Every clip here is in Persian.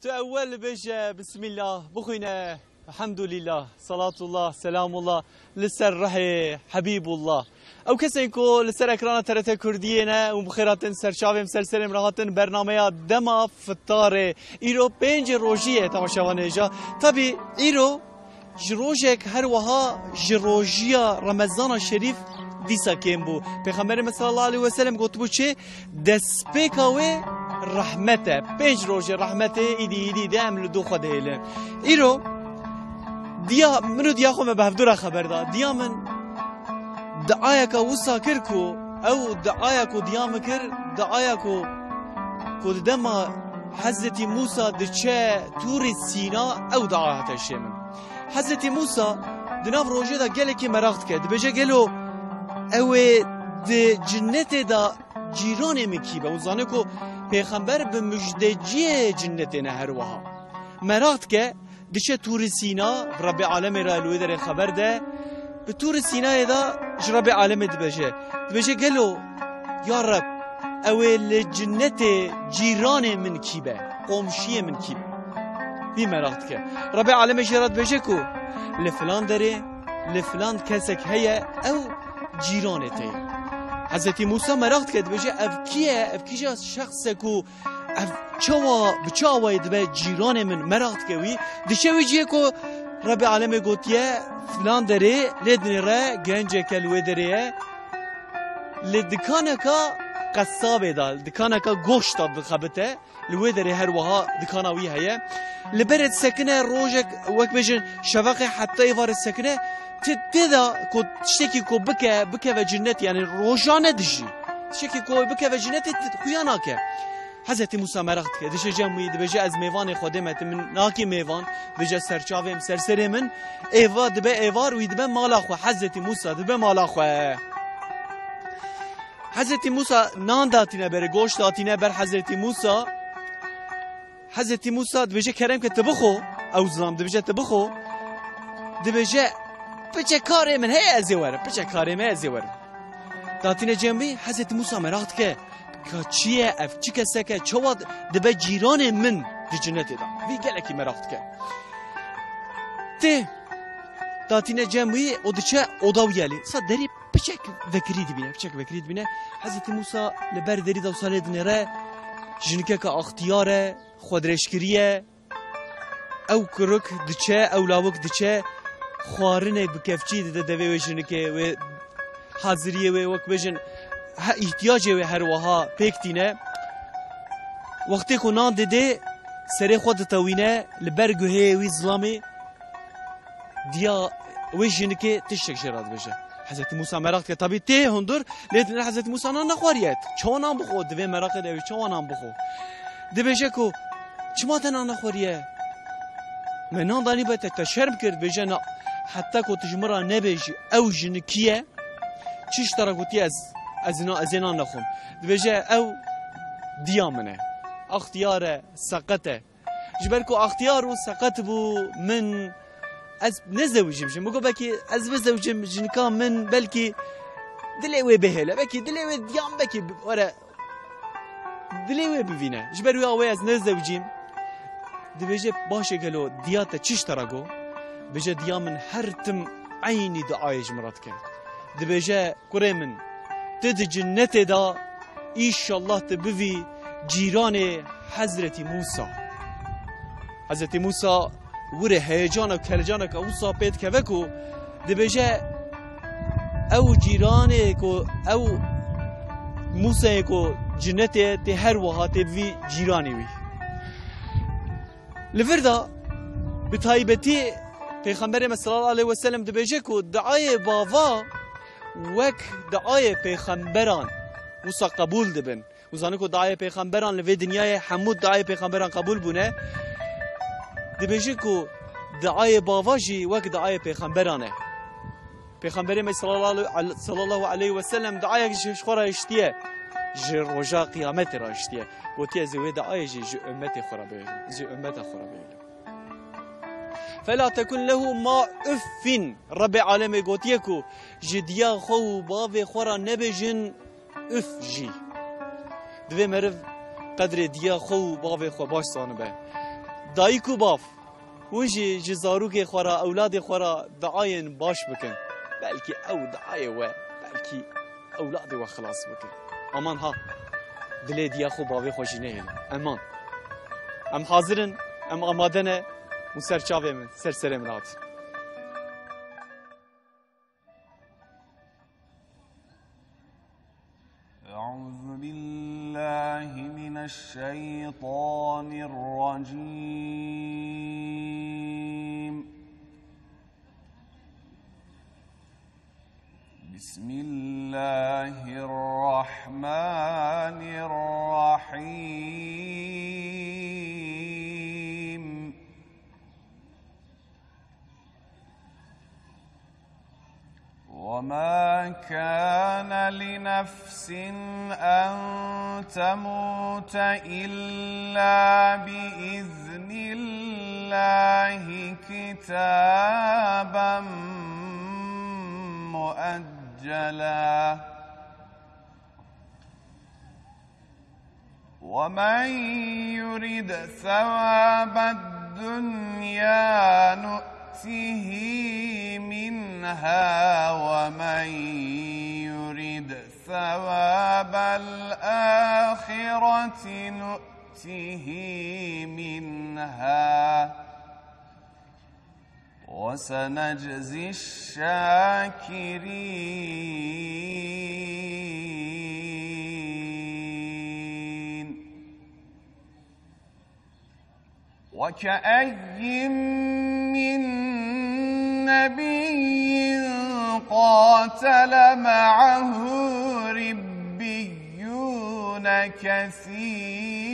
تو اول بجا بسم الله بخوينا الحمد لله صلاة الله سلام الله لسر رحي حبيب الله او کسی کو لسر اکران ترت کردیه و بخیراتن سرچاویم سرسرم راحتن برنامه دما فطار ایرو 5 روزیه تماشاوانه جا طبی ایرو جروجک هر وها جروجیا رمضان شریف دیسا کم بو پیغمبر صلی الله علیه و سلم گفت بو چه دسپیکاوه رحمته 5 روز رحمته ایدی دام لدو خدا ایله ایرو دیا منو دیا خو به هفدور خبر دا دیا من دعایا کا وسا کرکو او دعایا کو دیام کر دعایا کو دما حضرت موسی دچه تور سینا او دعاها تشمن حضرت موسی دناف روجه دا گله کی مراخت کرد بجه گلو او د جنت دا جیران مکی به وزانه کو پیغمبر به مجدجی جنت نه هر وها مراخت که دچه تور سینا رب عالم را لوی در خبر ده به تور سینا دا رب عالم دبجه گلو یا رب اول جنت جیران من کیبه قومشی من کیبه بی مراخت که رب عالم جرات بجه کو لفلان داره لفلان کسک هیا او جیرانته حضرت موسی مراخت کرد بجه اف کیه شخص کو اف چوا بچاوید به جیران من مراخت کوی دشوی جیه کو رب عالم گوتیه فلان داره لدن را گنج کلوه داره لدکانکا قصابه دال دکانکا گوشت داد خبته لوه داره هر وها دکاناوی هیه لبرد سکنه روجک وک بجن شفاق حتی ایوار سکنه تدا کو تشتكي كو بكا و جنت يعني روجانه دجي تشتكي كو بكا و جنت خوياناك حضرت موسی مرخت که دشه جمعی دبجه از میوان خودمت من ناکی میوان دبجه سرچاویم سرسره من ایوا دبه ایوار وی دبه مالا خو حضرت موسی دبه مالا خو حضرت موسی نان داتینه بر گوشت داتینه بر حضرت موسی دبجه کرم که تبخو او زلام دبجه تبخو دبجه بچه کاری من هی ازیوارم بچه کاری من ازیوارم داتینه جنبی حضرت موسی مراخت که چیه اف چی کسه که چواد دبه جیران من دی جنتی دا وی گلکی مراخت که تی داتینه جنبی او دچه اوداویالی سا داری بچک وکری دبینه حضرت موسی لبر داری دا ساله دنره جنکه که اختیاره خودرشکریه او کرک دچه او لاوک دچه خوارنه بکفچی ده دوی وجنه که و حاضریه و وقت بجن احتیاجه و هر وها پیکتینه وقتی که نان ده سری خود تاوینه لبرگوه وی ظلامی دیا وجنه که تشک جراد بجه حضرت موسی مراقت که طبی تی هندور لیدن حضرت موسی نان نخواریت چون نان بخو دوی مراقت دوی چون نان بخو ده بجه که چما تنان نخواریه من نان دانی باید تا شرم کرد بجه نا حتی که تجمرا نبیجی او جنکیه چیش ترا گوتی از اینا نخون بجه او دیامنه اختیار سقطه جبر که اختیار و سقط بو من از نزوجیم شم بگو بکی از بزوجیم جنکا من بلکی دلیوی بهله بکی دلیوی دیام بکی وره دلیوی ببینه جبر و اوی از نزوجیم دبیجه باشه گلو دیات چیش ترا گو بجه دیا من هر تم عینی دعای جمرات کرد دبیجه کره من تد جنت دا ایشالله تبوی جیران حضرت موسی وره هیجان و کلجان که اوسا پیت که وکو دبیجه او جیران کو او موسی کو جنت تی هر وها تبوی جیرانی وی لفردا بتایبتی پیغمبر صلی الله علیه و سلم دبیجه کو دعای باوا وک دعای پیغمبران وسا قبول دبن وزانه کو دعای پیغمبران لوی دنیای حمود دعای پیغمبران قبول بونه دبیجه کو دعای باوا جی وک دعای پیغمبرانه پیغمبر صلی الله علیه و سلم دعای خورا اشتیه روزا قیامت را اشتیه گوتی از وی دعای جی امت خورا بیل فلا تكن له ما افن رب عالم گوتیکو جدیا خو باو خورا نبجن اف جی دوی مرف قدر دیا خو باو خو باش سانه به دایک و باف ونجی جزاروک خورا اولاد خورا دعاین باش بکن بلکی او دعای و بلکی اولاد و خلاص بکن امان ها دلی دیا خو باوی خوشی نهیل امان ام حاضرن ام آمادنه و سرچاوه من سرسره من هات أعوذ بالله من الشيطان الرجيم بسم الله الرحمن الرحيم وما كان لنفس أن تموت إلا بإذن الله كتابا مؤجلا ومن يرد ثواب الدنيا نؤته منها ومن يرد ثواب الآخرة نؤته منها وسنجزي الشاكرين وكأي من نبي قاتل معه ربيون كثير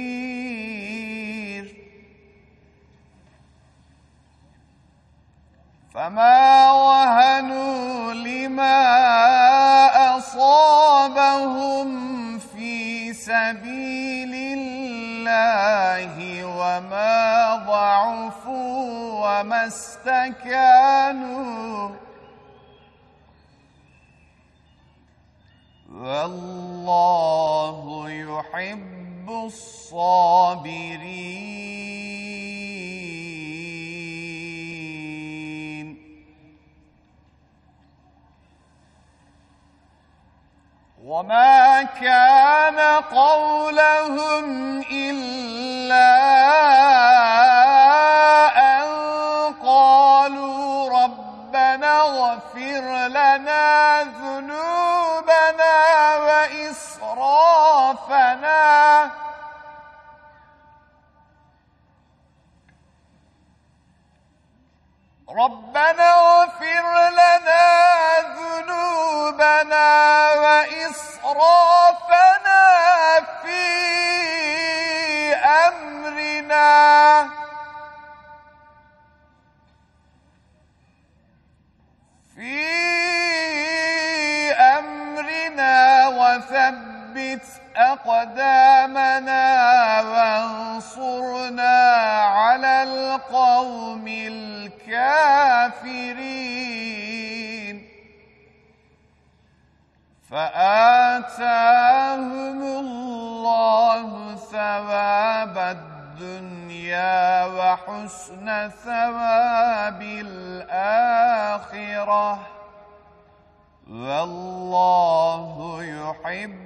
فما وهنوا لما أصابهم في سبيل الله وما ضعفوا وما استكانوا والله يحب الصابرين وما كان قولهم إلا أن قالوا ربنا اغفر لنا ذنوبنا وإسرافنا ربنا اغفر لنا ذنوبنا وإسرافنا في أمرنا وثبت أقدامنا وانصرنا على القوم الكافرين فآتاهم الله ثواب الدنيا وحسن ثواب الآخرة والله يحب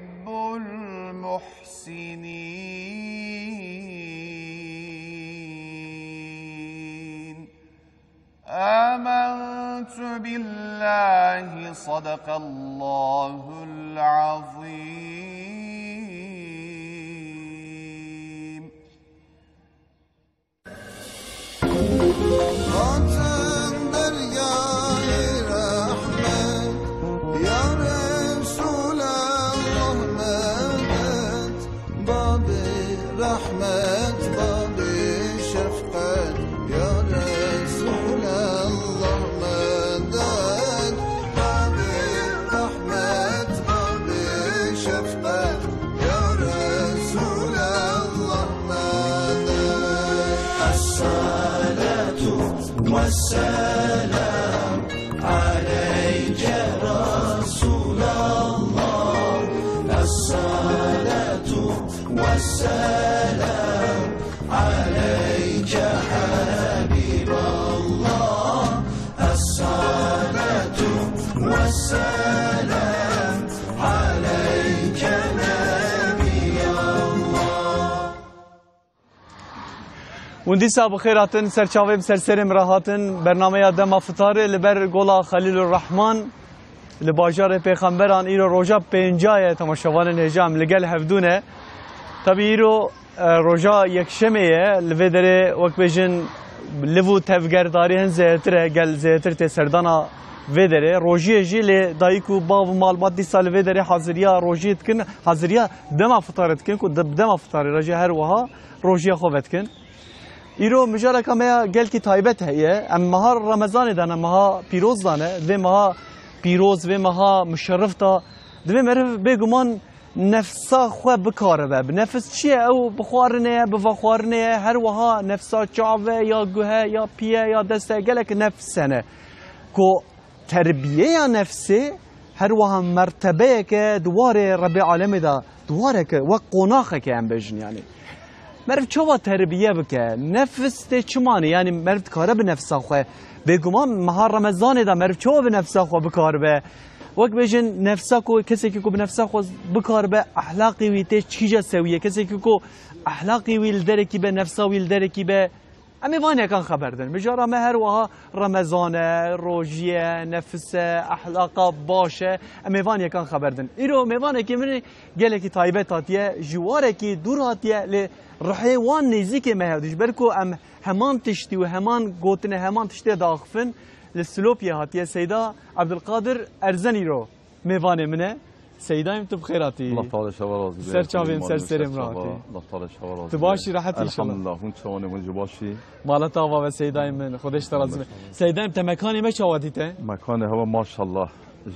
المحسنين آمنت بالله صدق الله العظيم رحمت باب شفقت يا رسول الله مدد باب رحمت باب شفقت يا رسول الله مدد الصلاة والسلام عليك رسول الله الصلاة والسلام عليك السلام عليك نبي الله. وندی صاحب خیراتن سرچاویم سرسرم راحتن برنامه دما فتاره لبر گولا خلیل الرحمن لباجار پیغمبران ایرو روجا پنجای تماشاوان نجام لگل هفدونه طبی ایرو روجا یکشمه لوی داره وقت بجن لفو تفگرداری هن زیتره گل زیتر تی سردانا وی داره روجی جی لی دایکو باو معلومات دی سال وی داره حاضریا روجیت کن حاضریا دما فتارت کن کو دما فتاره راجع هر وها روجی خوبت کن ایرو مجاره کامیا گل کی تایبت هیه ام مهار رمضان دانه مها پیروز دانه و مها پیروز و مها مشرف تا دوی مرف بگمان نفسا خو بکاره به نفس چیه او بخوارنه بفخوارنه هر وها نفسا چاوه یا گوه یا پیه یا دسته گلک نفسنه کو تربیه یا نفسی هر وها مرتبه که دواره رب عالم دا دواره که و قناخه که هم بجن یعنی مرف چوا تربیه بکه نفس ته چمانی یعنی مرف کاره به نفسا خو بگمان مها رمضان دا مرف چوا به نفسا خو بکاره به وقت بجن نفسا کو کسی که کو به نفسا خو بکار به اخلاقی وی ته چیجا سویه کسی که کو اخلاقی ویل داره کی به نفسا ویل داره کی به امی وانه کان خبر دن مجارا مهر وها رمضان روجیه نفس اخلاق باشه امی وانه کان خبر دن ایرو میوانه کی من گله کی تایبت هاتیه جواره کی دور هاتیه ل رحیوان نزیک مهدیش برکو ام همان تشتی و همان گوتنه همان تشتی داخفن للسلوبيا هاتيه سيدا عبد القادر ارزني رو ميوانه منه سيدا انت بخيراتي الله تعالى شوارازي سر چاوين سر سرم راحتي الله تعالى شوارازي تباشي راحتي ان شاء الله الحمد لله هون شلونه ونجي باشي مالتا و سيدا من خودش ترازم سيدا انت مكاني ما شواديته مكانه هو ما شاء الله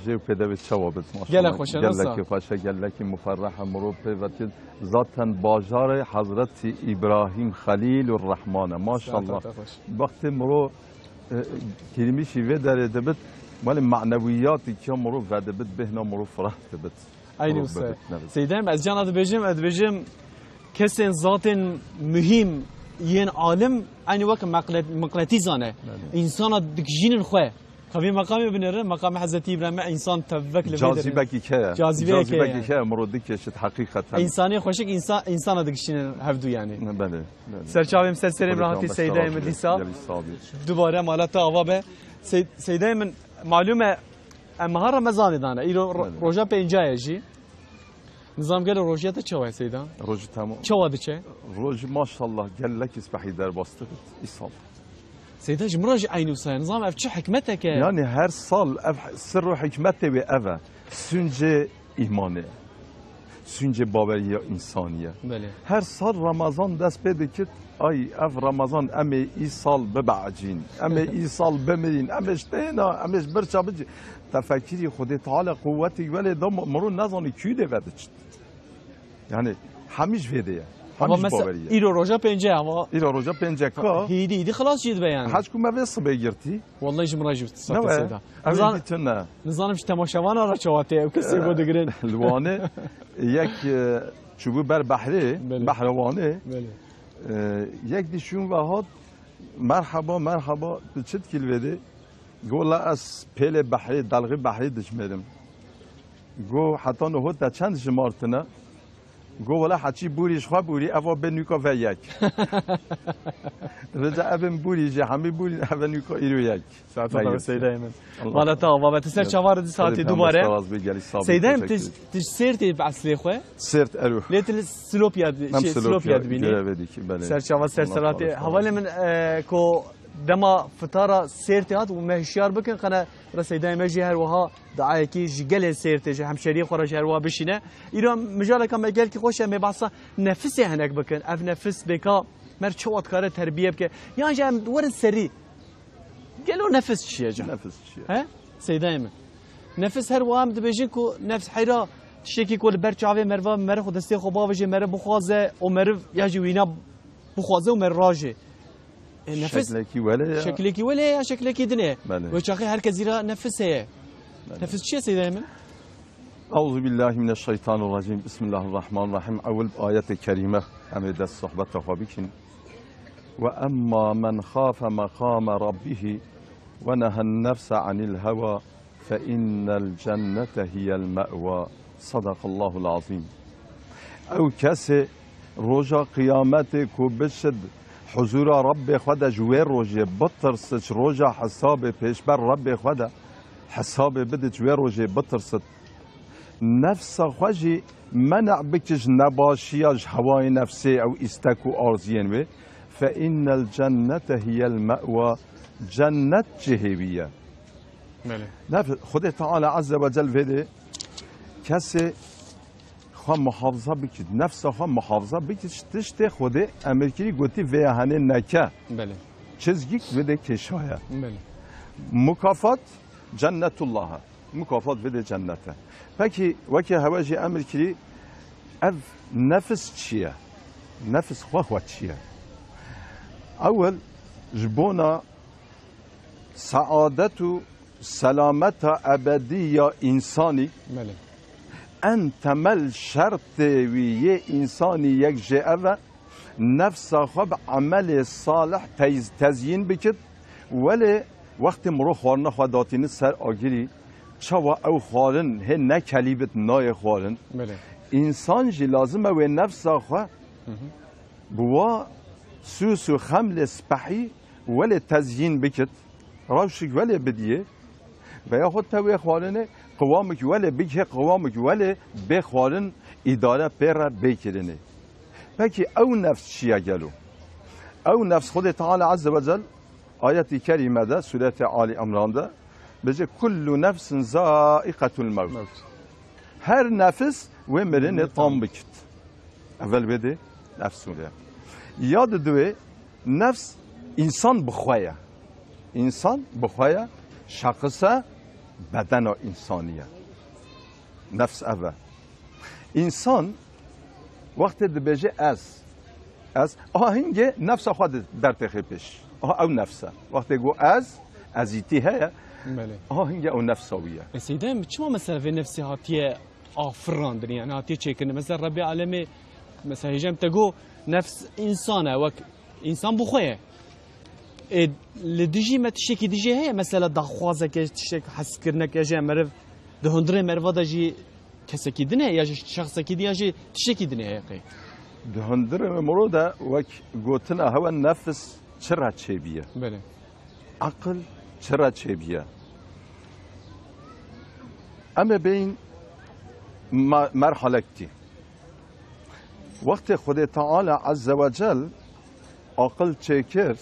جو كده بتشوابت ما شاء الله قال خوش نصا قال لك خوش قال لك مفرحه مروب وقت ذاتا باجار حضرت ابراهيم خليل الرحمن ما شاء الله وقت مرو کلمه شیوه داره دبت مال معنویاتی که مرو و دبت بهنا مرو فرح دبت aynı usta سیدم از جان ادبجم کسی ذات مهم ین عالم aynı وقت مقناطیسانه انسان دکجین خو خبی مقام بنره مقام حضرت ابراهیم انسان توک لبیده جاذبه کی که جاذبه کی که مرو دکشت حقیقتا انسانی خوشک انسان دکجین هفدو یعنی بله سرچاویم سرسریم راحتی سیده مدیسا دوباره مالات آوا به سیده من معلومه اما رمضان دانه ایرو روزا پنجاه جی نظام گل روزیات چه سیده روز تمام چه واده چه روز ماشاءالله گل لك اسبحي در باسته ایصال سيدا جمراج عينو سا نظام اف چه حكمتك يعني هر سال سر حكمته و اوا سنج ایمانه سنج باوریه انسانیه بله هر سال رمضان دست بده که ای اف رمضان امی ای سال ببعجین امی ای سال بمرین امش دینا امش برچا بجی تفکری خود تعالی قوتی ولی دم مرون نزانی کی ده ودچ یعنی همیش ویده همیش باوریه ایرو روزا پنجه اما ایرو روزا پنجه کا هیدی خلاص جید بیان حج کو مبس بگیرتی والله جمراج ساعت سیدا نظام تماشاوان را چواته کسی بود گرین الوانه یک چوبو بر بحری بحروانه یک دیشون و هات مرحبا مرحبا چت کیل وده گولا از پیل بحری دلغی بحری دشمرم گو حتی نه تا چند شمارتنه گو ولی حچی بوریش خواه بوری اوا بنوکا و یک رجع ابن بوری جه همی بوری اوا نوکا ایرو یک ساعت سیده ایمن والا تا و بتسر چوار دی ساعتی دوباره سیده ایم تش سرتی اصلی خواه سرت ارو لیتل سلوپیاد بینی سر چوار سر سراتی حوالی من کو دما فتارة سيرتي هات ومهشيار بكن قنا رسيداي مجي هر وها دعايه كي جيل سيرتي جه همشري خرج هر وها بشينه ايرو مجاله كما قال كي خوشه مي باسا نفسي هناك بكن اف نفس بكا مر چوت كاره تربيه بك يعني جام ور سري قالوا نفس شي جا نفس شي ها سيداي نفس هر وها مدبجين كو نفس حيرا تشكي كل برچاوي مروا مر خود دستي خو باوجه مر بخوازه او مر ياجي وينا بخوازه ومر راجه نفس شكلك ولا شكلك دنيا وشاخي هر كزيرا نفس هي نفس شيء سيدي من أعوذ بالله من الشيطان الرجيم بسم الله الرحمن الرحيم أول آية كريمة أمد الصحبة تخابيكين وأما من خاف مقام ربه ونهى النفس عن الهوى فإن الجنة هي المأوى صدق الله العظيم. او کسی روژا قیامت کو بشد حضور رب خدا جوی روژه بترسد روژا حساب پیش بر رب خدا حساب بده جوی روژه بترسد نفس خوشی منع بکش نباشیاج هوای نفسی او استکو آرزین و فإن الجنة هي المأوى جنت جهویه خود تعالی عز و جل ویده کسی خواه محافظه بکید نفس خواه محافظه بکید تشت خود امریکی گوتی ویهانه نکه چیزگیک ویده کشایه مکافات جنت الله مکافات ویده جنته پکی وکی هواجی امریکی اف نفس چیه نفس خواه چیه اول جبونا سعادت و سلامت ابدی یا انسانی ان تمل شرط وی انسانی یک جه نفس خواب عمل صالح تزیین بکد ولی وقت مرو خوارن خواداتین سر آگیری چوا او خوارن هی نکلیبت نای خوارن انسان جی لازمه و نفس خواه بوا سوس و خمل سپحی ولی تزیین بکد روشک ولی بدیه و یا خود توی خوارنه قوامك ولا بيجه قوامك ولا بخوارن إدارة بيرا بيكرني بكي أو نفس شيء قالوا أو نفس خد تعالى عز وجل آية كريمة ده سورة آل عمران ده بيجي كل نفس ذائقة الموت هر نفس ومرن طعم بكت أول بدي نفس سورة ياد دوي نفس إنسان بخويا إنسان بخويا شخصه بدن انسانیه نفس اول انسان وقتی دبیجه از آهنگ نفس خود در تخیپش او نفسه وقتی گو از ایتی هیا آهنگ او نفساویه سیدم چما مثلا في نفسي هاتيه آفران يعني هاتيه چیکن مثلا ربی عالمی مثلا هجم تگو نفس انسانه وک انسان بخویه لدیجی متشکی دیجی هی مثلا دخوازه که تشک حس کرنه که جه مرف دهندره مروا دجی کسی کی دنه یا شخص کی دیجی تشکی دنه هی دهندره مروده وک گوتنا هوا نفس چرا چیبیه بله عقل چرا چیبیه اما بین مرحله تی وقت خود تعالی عز و جل عقل چکر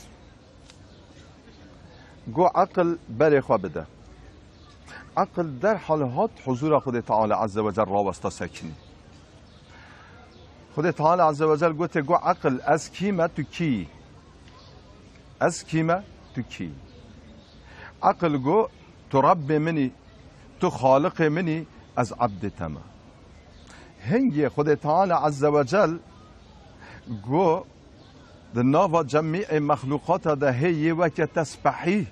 گو عقل بری خواه بده عقل در حالات حضور خود تعالی عز و جل را وستا سکنی خود تعالی عز و جل گوته گو عقل از کیمه تو کی از کیمه تو کی عقل گو تو رب منی تو خالق منی از عبد تما هنگی خود تعالی عز و جل گو در ناوا جميع مخلوقات ده هي وك تسبحي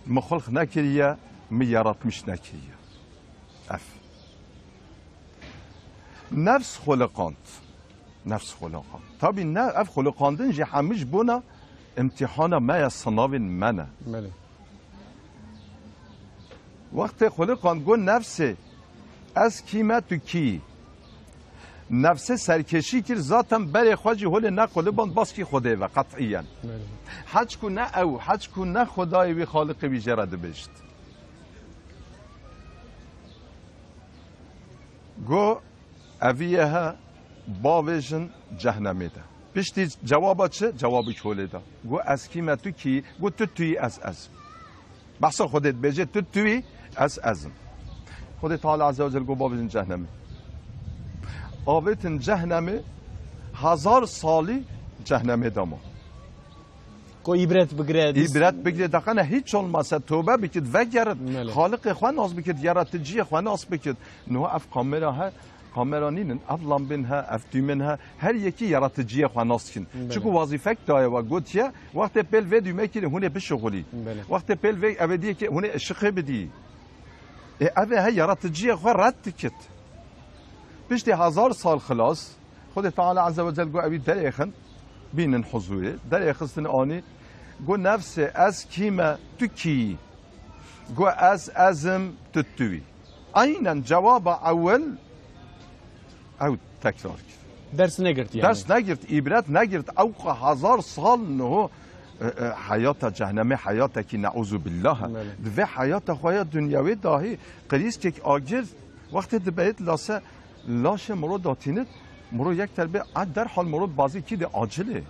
مخلق نكريا ميارات مش نكريا اف نفس خلقانت نفس خلقانت طبعا نه اف خلقاندن جي همش بونا امتحانا ما يصناوين منا وقت خلقان گو نفسه از کیمه تو کی نفس سرکشی که ذاتم بر خواجی هول نقل بان باس کی خوده و قطعیاً حج کو نه او حج کو نه خدای وی خالق وی جرد بشت گو اویه ها باویجن جهنمی ده پشتی جوابا چه؟ جوابی کوله ده گو از کیمه تو کی؟ گو تو توی از بحثا خودت بجه تو توی ازم خود تعالی عز و جل گو باویجن جهنمی آویتن جهنمی 1000 سالی جهنمی دامو کو عبرت بگیرد دقیقا هیچ olmasa توبه بکید و گرد خالق خواه ناز بکید یارتجی خواه ناز بکید نه اف کامرا ها کامرا نینن اف لامبین ها اف دیمن ها هر یکی یارتجی خواه ناز کن چکو وظیفه دایه و گوتیه وقت پیل و دیمه که هونه بشغلی وقت پیل و اویدیه که هونه اشقه بدی اوه ها یارتجی خواه رد کد بشتی 1000 سال خلاص خود تعالی عز و جل گو اوی در ایخن بینن حضوره در ایخستن آنی گو نفس از کیمه تو کی گو ازم تتوی اینا جواب اول او تکرار کرد درس نگرد يعني درس نگرد عبرت نگرد او 1000 سال نه حیات جهنمی حیات کی نعوذ بالله دوی حیات خواه دنیاوی داهی قریس که آگر وقتی دبیت لاسه لاش مرو داتینت مرو یک تربیه در حال مرو بازی کی ده عاجله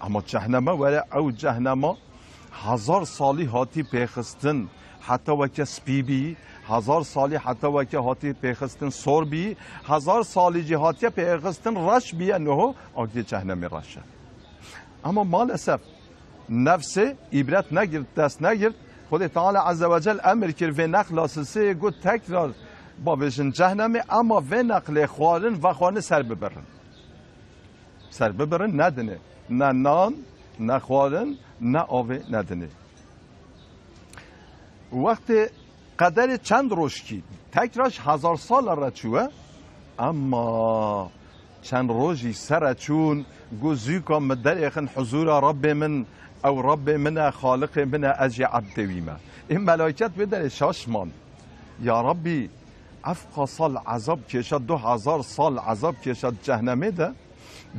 اما جهنمه ولی او جهنمه 1000 سالی هاتی پیخستن حتی وکه سپی بی 1000 سالی حتی وکه هاتی پیخستن سور بی 1000 سالی جهاتی پیخستن رش بی نه آگه جهنمی رشه اما مالسف نفس عبرت نگرد دست نگرد خود تعالی عزوجل امر کرد و نخلاصه گفت تکرار با وجن جهنمی اما و نقل خوارن و خوانه سر ببرن ندنه نه نان نه خوارن نه آوه ندنه وقت قدر چند روش کی تکراش 1000 سال را چوه اما چند روزی سر چون گوزی که مدر اخن حضور رب من او رب من خالق من اجی عبد ویمه این ملائکت بدر شاشمان یا ربی افقا سال عذاب کشد 2000 سال عذاب کشد جهنمه ده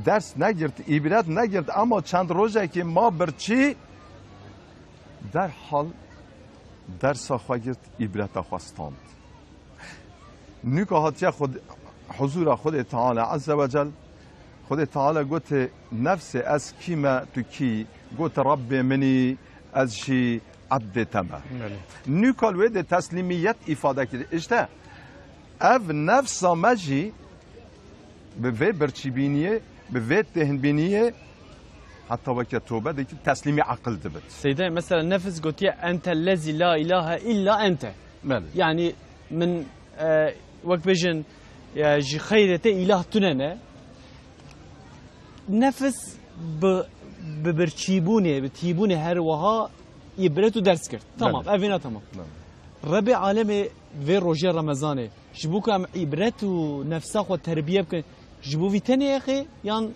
درس نگرد عبرت نگرد اما چند روزه که ما برچی در حال درس خواه گرد عبرت خواستاند نکاهاتی خود حضور خود تعالی عز و جل خود تعالی گوت نفس از کیما تو کی گوت رب منی از شی عبد تمه نکال وید تسلیمیت افاده کرده اشته اف نفس مجی به وی برچی بینیه به وی تهن بینیه حتى وقت توبه ديك تسليمي عقل دبت سيدي مثلا نفس قلت انت الذي لا اله الا انت مالي. يعني من وقت بيجن يا جي خيرته اله تننا نفس ببرچيبونه بتيبونه هر وها يبرتو درس كرت تمام افينا تمام ربي عالمي في روجي رمضان جبوك عبرتو نفسه و تربيه بكن جبو في تاني يا اخي يعني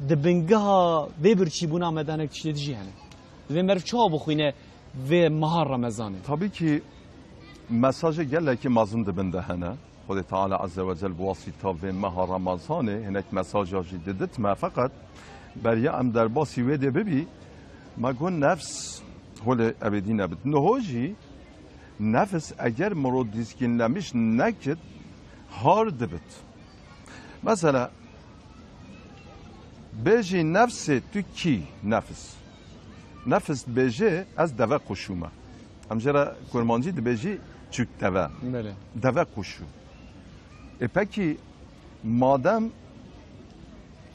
دبنگها و برچیبونا مدانک چی دیجی هنه و مرف چه بخوینه و مهار رمضانه طبعی که مساج گله که مازن دبنده هنه خود تعالی عز و جل بواسطه و مهار رمضانه هنک مساج آجی ددت ما فقط بریا ام در باسی ویده ببی ما گون نفس هول ابدی نبید نهوجی نفس اگر مرود دیسکین نمیش نکد هار دبت مثلا بيجي نفس تكي نفس بيجي از دوا قشومه هم جرا كورمانجي بيجي تشك دوا قشو اپاكي مادام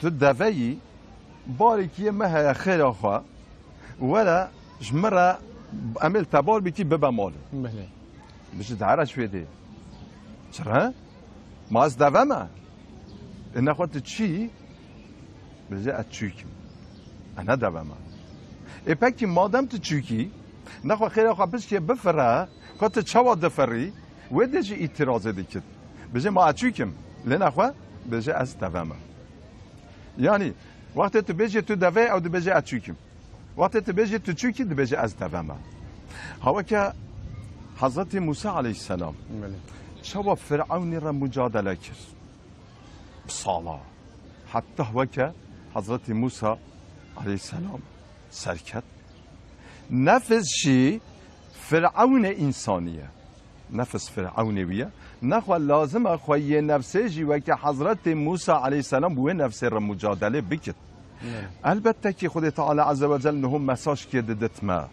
تو دوایی باریکی مه خیر آخوا ولا جمرة عمل تبار بيكي ببا مال بيجي دعرة شوية چرا ما از دوا ما إن أخوات تشي بجا اتشوكم انا دوما اپاكي مادام تشوكي نخوا خير اخوا بس كي بفرا كنت تشوا دفري ودجي اعتراض ديكت بجا ما اتشوكم لين اخوا بجا از دوما يعني وقت تبجي تو دوا او بجا اتشوكم وقت تبجي تشوكي بجا از دوما هو كا حضرت موسى عليه السلام شوا فرعون را مجادله كر بصالة حتى هو كا حضرت موسى عليه السلام سركت نفس شي فرعون إنسانية نفس فرعونية نخوا لازم أخوي نفسه جي وكي حضرت موسى عليه السلام بوه نفسه المجادلة بكت البته كي خود تعالى عز وجل نهم مساج كي ددتما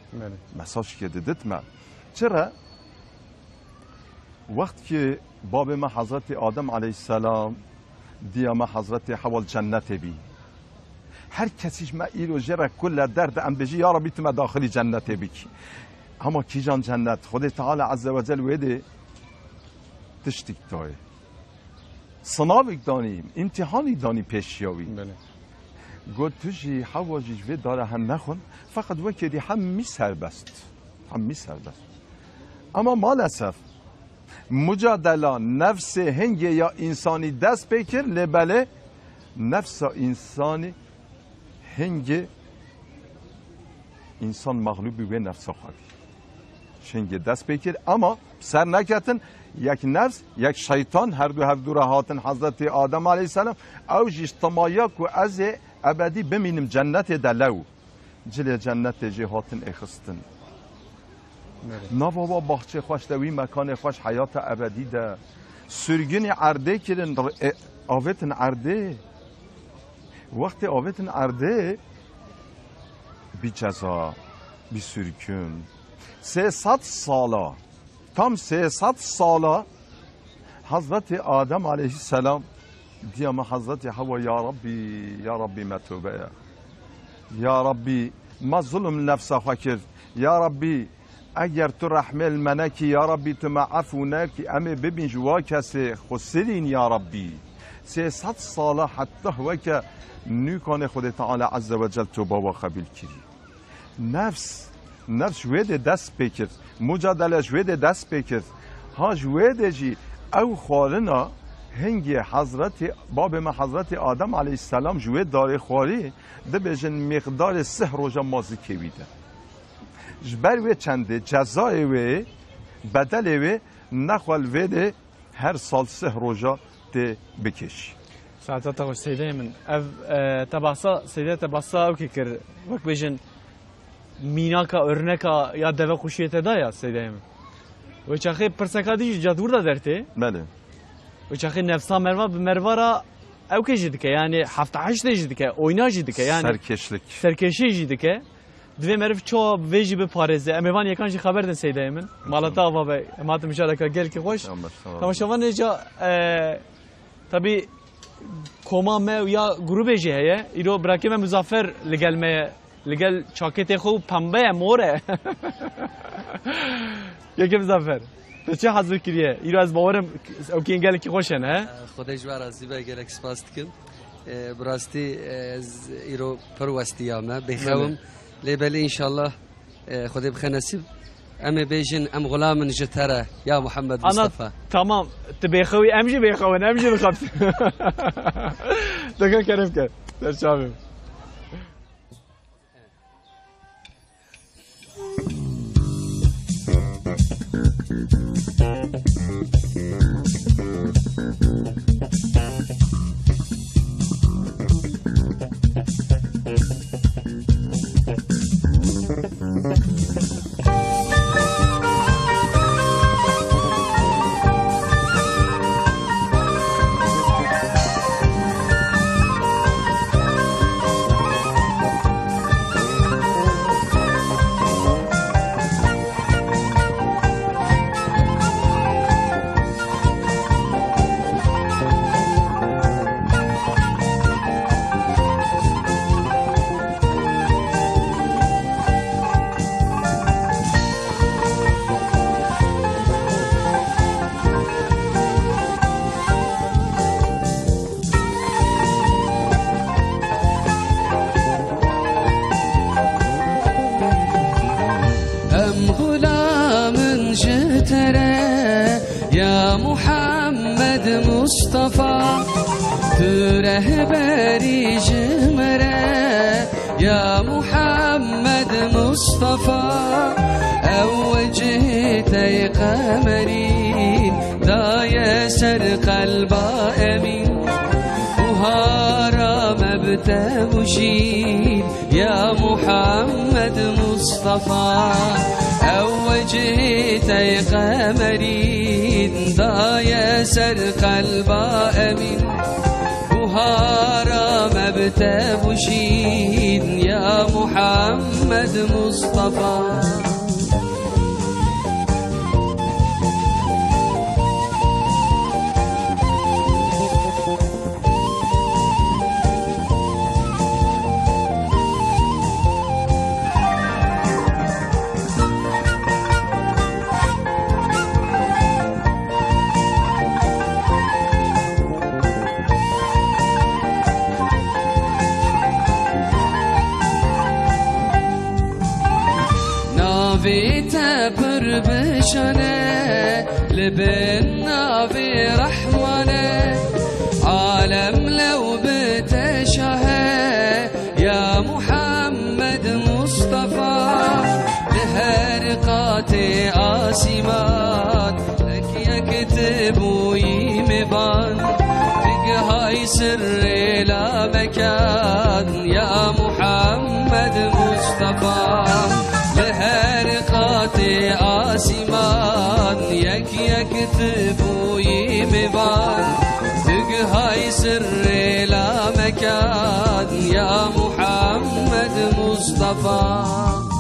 مساج كي ددتما چرا وقت كي باب ما حضرت آدم عليه السلام دیا ما حضرت حوال جنت بی هر کسیش ما ایرو جره کل درد ام بجی یا ربی تو داخلی جنت بی اما کی جان جنت خود تعالی عز و جل ویده تشتیک دای صنابک دانیم امتحانی دانی پیشیاوی گو توجی حواجیش وی داره هم نخون فقط وکیدی هم می سربست اما مالسف مجادله نفس هنگ یا انسانی دست بکر لبله نفس انسانی هنگ انسان مغلوبی و نفس خواهی چنگی دست بکر اما سر نکتن یک نفس یک شیطان هر دو راهاتن حضرت آدم علیه السلام او جشتمایا که از ابدی بمینم جنت دلو جل جنت جهاتن اخستن نوا باغچه خوش دوی مکان خوش حیات ابدی ده سرگین عرده کردن آوتن عرده وقت آوتن عرده بی جزا بی سرگین 300 ساله tam 300 sala Hazreti Adem aleyhisselam diyeme Hazreti Havva ya Rabbi metube ya Rabbi ma zulüm nefse fakir ya Rabbi eğer tu rahmel meneki ya Rabbi tu ma'afuneki emi bibin jwa kesi khussilin ya Rabbi 300 sala hatta huveke nükane Khudi Teala azze ve cel tuba ve kabil kiri nefs jwede dest bekir mücadele jwede dest bekir ha jwede ji ev kharina هنگی باب ما حضرت آدم علیه السلام جوه داره خواری ده بجن مقدار 3 روزه مازی کیویده جبر و چنده جزای و بدل و نخوال و ده هر سال 3 روزه ده بکشی ساعتا تاوش سیده من تباسا سیده تباسا او که کر وقت بجن میناکا ارنکا یا دوه خوشیت دایا سیده من و چاخه پرسکا دیش جادور دا درته بله و چاخه نفسا مروا به مروا او که جدکه یعنی 7-8 جدکه oyna جدکه yani سرکشی جدکه دوی مرف چو ویجی به پارزه امیوان یکان جی خبر دن سیده من مالتا آوا به امات مشارکه گل که خوش تماشاوان نجا tabi کما ما یا گروه جی هیه ایرو براکی من مزافر لگل ما لگل چاکت خوب پنبه موره یکی مزافر تو چه حضور کریه؟ ایرو از باورم اوکی انگل کی خوشن ها؟ خودش بر از دیبه گلک سپاس کن براستی ایرو پروستیامه بخوام لیبلی انشالله خودی بخ نصیب ام بیجن ام غلام جتره یا محمد مصطفى تمام تبي خوي امشي بيخون امشي بخبط دكان كريم كان شامل مصطفى ترهبري جمرة يا محمد مصطفى أو وجهتي قمرين دا يسر قلبا أمين وهارا مبتمشين يا محمد مصطفى أو وجهتي قمرين دا يسر قلبا أمين بهارا مبتبشين يا محمد مصطفى بشنه لبنا في رحمنه عالم لو بتشهى يا محمد مصطفى لهرقا خارقات آسمان لك يكتب ويمبان تقهاي سر لا مكان يا محمد مصطفى لخارقات آسمان يكتب ويمبان تقهاي سر لا مكان يا محمد مصطفى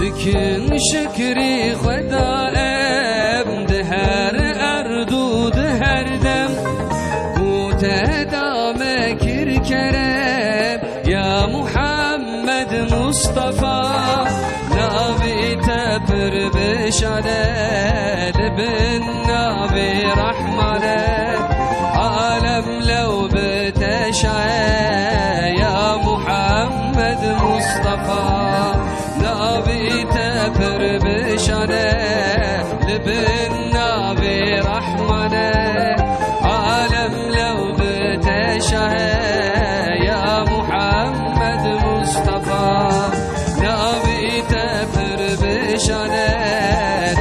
بكن شكري خدائم دهر أردو دهر دم وتدام كركرم يا محمد مصطفى نبي تبر بشداد بن نبي رحمة عالم لو بتشعى يا محمد مصطفى نبي تبر بشانه لبن نبي رحمنه عالم لو بتشهى يا محمد مصطفى نبي تبر بشانه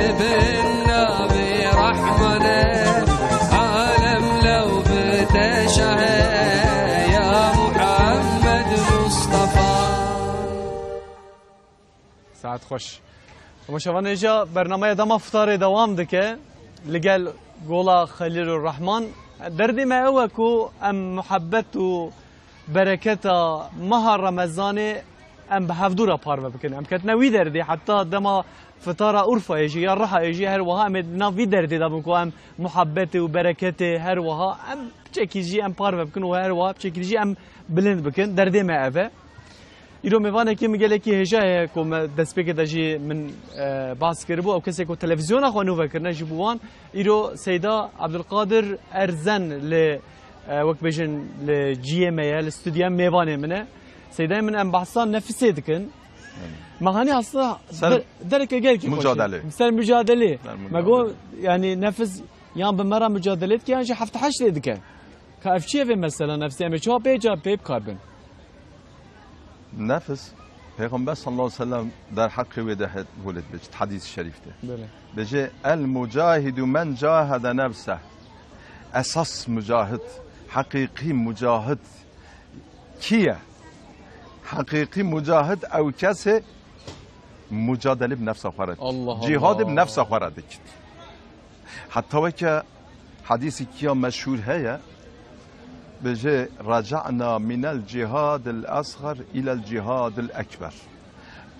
لبن نبي رحمنه عالم لو بتشهى يا محمد مصطفى ساعت خوش مشاوران اینجا برنامه دام افطار دوام دکه لگل گولا خلیل الرحمن دردی ما اوه کو ام محبت و برکت ماه رمضان ام به هفدورا پار بکن ام کتنا وی دردی حتی دما فطار عرفه ایجی یا رحا ایجی هر وها ام ناوی دردی دام کو ام محبت و برکت هر وها ام بچکیجی ام پار بکن و هر وها بچکیجی ام بلند بکن دردی ما اوه ایرو میوانه که میگه که هجای کم دست بگه داشی من باز کربو او کسی که تلویزیون خوانو وکرنه جبوان ایرو سیدا عبدالقادر ارزن ل وقت بيجن لجي ام اي الاستوديو ميوانه منه سيدا من ام بحثان نفسي دكن مغاني اصلا درك قال مجادله مثل مجادله ما قول يعني نفس يعني بمره مجادلت كي انجا حفت حش دكن كافشي في مثلا نفسي ام شو بيجا بيب كاربن نفس پیغمبر صلی الله علیه و سلم در حق وده ولد بجد حدیث شریف ده بجه المجاهد من جاهد نفسه اساس مجاهد حقیقی مجاهد کیه حقیقی مجاهد او کسی مجادله بنفس خورد جهاد بنفس خورد کد حتی وکه حدیثی کیا مشهور هیا بجه رجعنا من الجهاد الأصغر إلى الجهاد الأكبر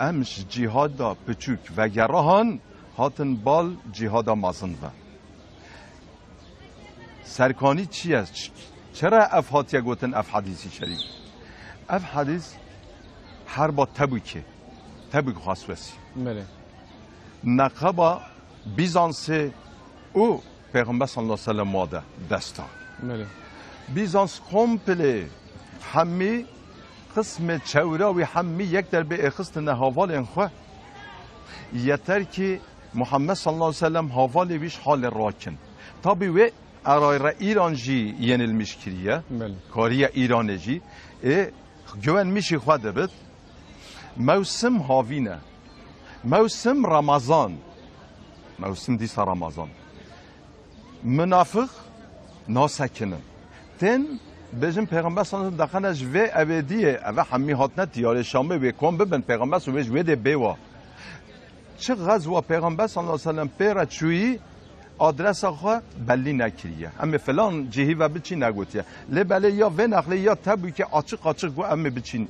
امش جهاد دا بچوك و گرهان هاتن بال جهاد مازن و سرکانی چی است؟ چرا اف هاتیا گوتن اف حدیثی شریف اف حدیث هر با تبوکه تبوک خاصوسی نقبا بیزانس او پیغمبر صلی الله علیه و سلم ماده دستا بیزانس کمپله همی قسم چورا و همی یک در به اخست نهاوال انخواه یتر که محمد صلی الله علیه و سلم حوالی ویش حال راکن تابی و ارای را ایران جی ینilmiş کریه کاری ایران جی گوان میشی خود بد موسم هاوینه موسم رمضان موسم دیسا رمضان منافق ناسکنن تن بجن پیغمبر صلی الله علیه و سلم دخنش و ابدیه و همی هاتنه دیار شامه و کم ببن پیغمبر صلی الله علیه و سلم بیوا چه غزوه پیغمبر صلی الله علیه و سلم پیرا چویی آدرس آخوا بلی نکریه اما فلان جهی و بچی نگوتیه لبله یا و نخله یا تبوی که آچق گو اما بچین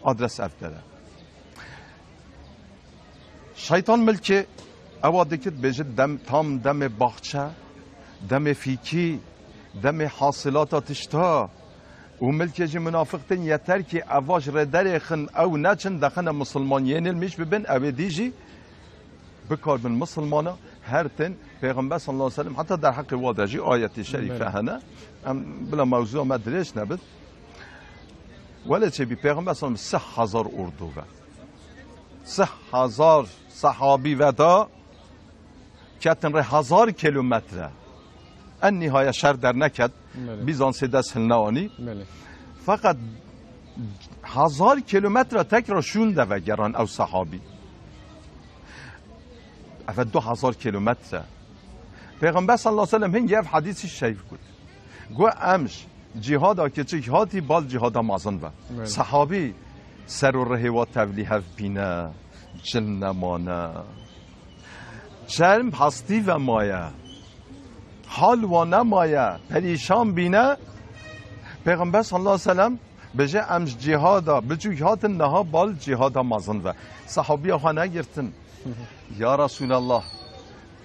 آدرس افتره شیطان ملکه اواده کت بجد تام دم باغچه دم فیکی دم حاصلات تشتا و ملکه منافقتن یتر که اواج ردر خن او نچن دخن مسلمان ینل میش ببین او دیجی بکار بن مسلمانا هر تن پیغمبر صلی الله علیه و سلم حتی در حق وادجی آیت شریفه هنه بلا موضوع ما درش نبود ولی چه بی پیغمبر صلی الله علیه و سلم 3000 اردو و 3000 صحابی و دا کتن ره 1000 کیلومتره ان نهایه شر در نکد بیزانس دست هلنوانی فقط 1000 کیلومتر تکرار شونده و گران او صحابی افت 2000 کیلومتر پیغمبر صلی الله علیه و سلم هنگ یه حدیثی شریف بود گو امش جهاد که چه هاتی بال جهاد مازن و صحابی سر و ره و تبلیغ بینه جل نمانه شرم هستی و مایه حال و نمایه پریشان بینه پیغمبر صلی الله علیه و سلم بجه امش جهادا بجوی هات نها بال جهادا مازن و صحابی ها نگرتن یا رسول الله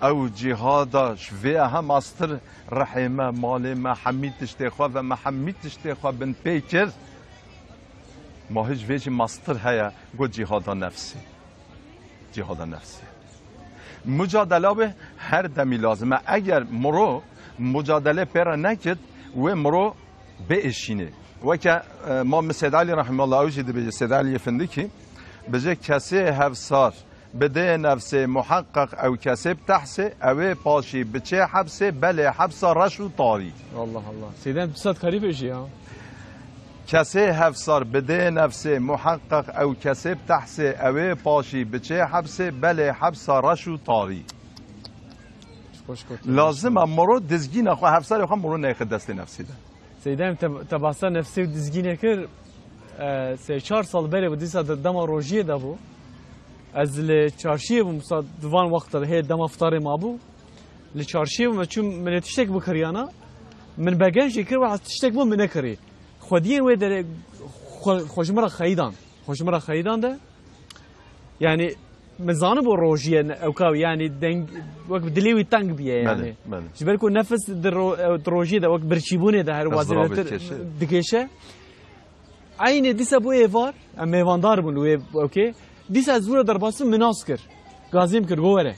او جهادا شوی هم استر رحمه مال محمد تشتخوا و محمد تشتخوا بن پیکر ما هیچ ویچ مستر هیا گو جهادا نفسی جهادا نفسی مجادله به هر دمی لازمه اگر مرو مجادله پر نکد و مرو بشینه و که ما سید علی رحمه الله اوجی به سید علی افندی کی بجه کسی هفسار بده نفس محقق او کسی بتحسه او پاشی بچه حبسه بله حبس رشو طاری الله سیدم بسات کاری بشی ها کسی هفسار بده نفس محقق او کسی بتحسه او پاشی بچه حبسه بله حبس رشو طاری لازم مرو دزگین خو هفسار خو مرو نه دست نفسی ده سیدم تباسا نفسی و دزگینه کر 3-4 سال بره بودی سا دما روژیه ده بو از لچارشیه بو مسا دوان وقت ده هی دما افطار ما بو لچارشیه بو چون من تشتک بکریانا من بگنجی کر و از تشتک بو من نکری خودیه و در خوشمرا خیدان ده یعنی مزانه بو روژیه اوکاو یعنی دنگ وقت دلیوی تنگ بیه یعنی جبر کو نفس در روژیه ده وقت برچیبونه ده هر وازیلتر دکشه عین دیسا بو ایوار ام میواندار بون و اوکی دیسا زور در باس مناس کر گازیم کر گوره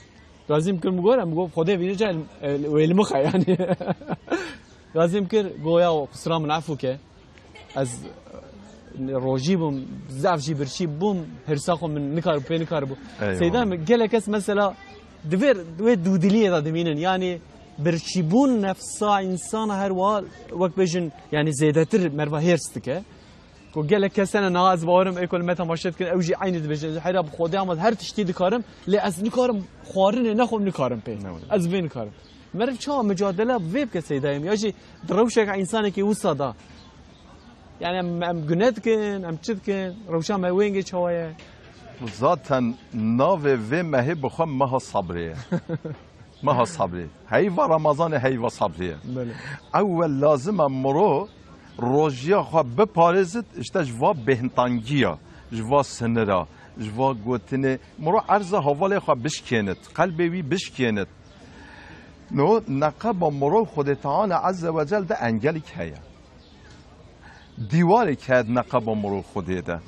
گازیم کر مگوره مگو خدا وینه جل ویل مخ یعنی گازیم کر گویا و قسرام نعفو که از روجی بوم زعفجی برشی بوم هرساخو من نکار بی نکار بو سیدام گله کس مثلا دویر دودلیه دا دمینن یعنی برشی بون نفسا انسان هر وقت بجن یعنی زیادتر مروا هرست که کو گله کس انا ناز باورم اکل متا ماشت کن اوجی عین بجن حراب خودی آمد هر تشتی دکارم لی از نکارم خوارن نخوم نکارم پی از وین نکارم مرف چا مجادله ویب که سیدایم یاجی دروشک انسانی که وسادا يعني ام جنات كن ام تشد كن روشان ما وين جي شويه ذاتا ناوي في ما هي بخم ما صبري ما صبري هي رمضان هي صبري اول لازم مرو روجيا خو بپارزت اشتا جوا بهنتانگيا جوا سنرا جوا گوتنه مرو عرض حواله خو بشكنت قلبي وي بشكنت نو نقب مرو خود تعالى عز وجل ده انجلك هيا دیواری که نقب مرو خوده ده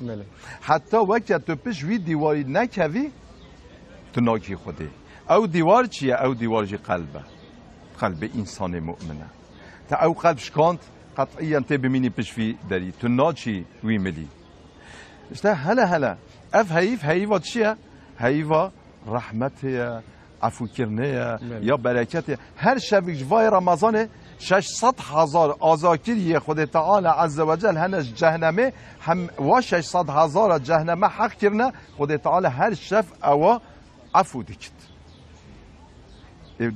حتی وقتی تو پیش وی دیواری نکوی تو ناکی خوده او دیوار چیه؟ او دیوار جی قلبه قلب انسان مؤمنه تا او قلب شکاند قطعیاً تی بمینی پیش وی داری تو ناچی وی ملی اشته هلا اف هیوا چیه؟ هیوا رحمته عفو کرنه یا برکته هر شب جوای رمضانه 600,000 آزاکری خود تعالی عز وجل هنش جهنمه هم و 600,000 جهنمه حق کرنه خود تعالی هر شف او عفو دکت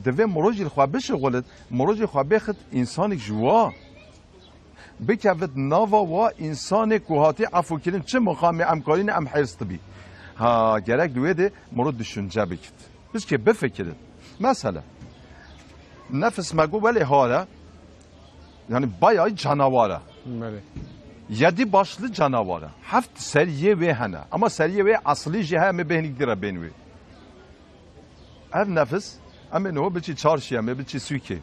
دوی مروجی خواه بشغلت مروجی خواه بخد انسانی جوا بکفت ناوا و انسان کوهاتی عفو کرن چه مقام امکارین ام حرست بی ها گرک دوی ده مرود دشونجه بکت بس که بفکرد مثلا نفس مگو ولی حالا yani bayağı canavara. Yedi başlı canavara. Haft seriye ve hana. Ama seriye ve asli cihe me behnik dira benvi. Ev nefis ama ne o biçi çarşıya me biçi suki.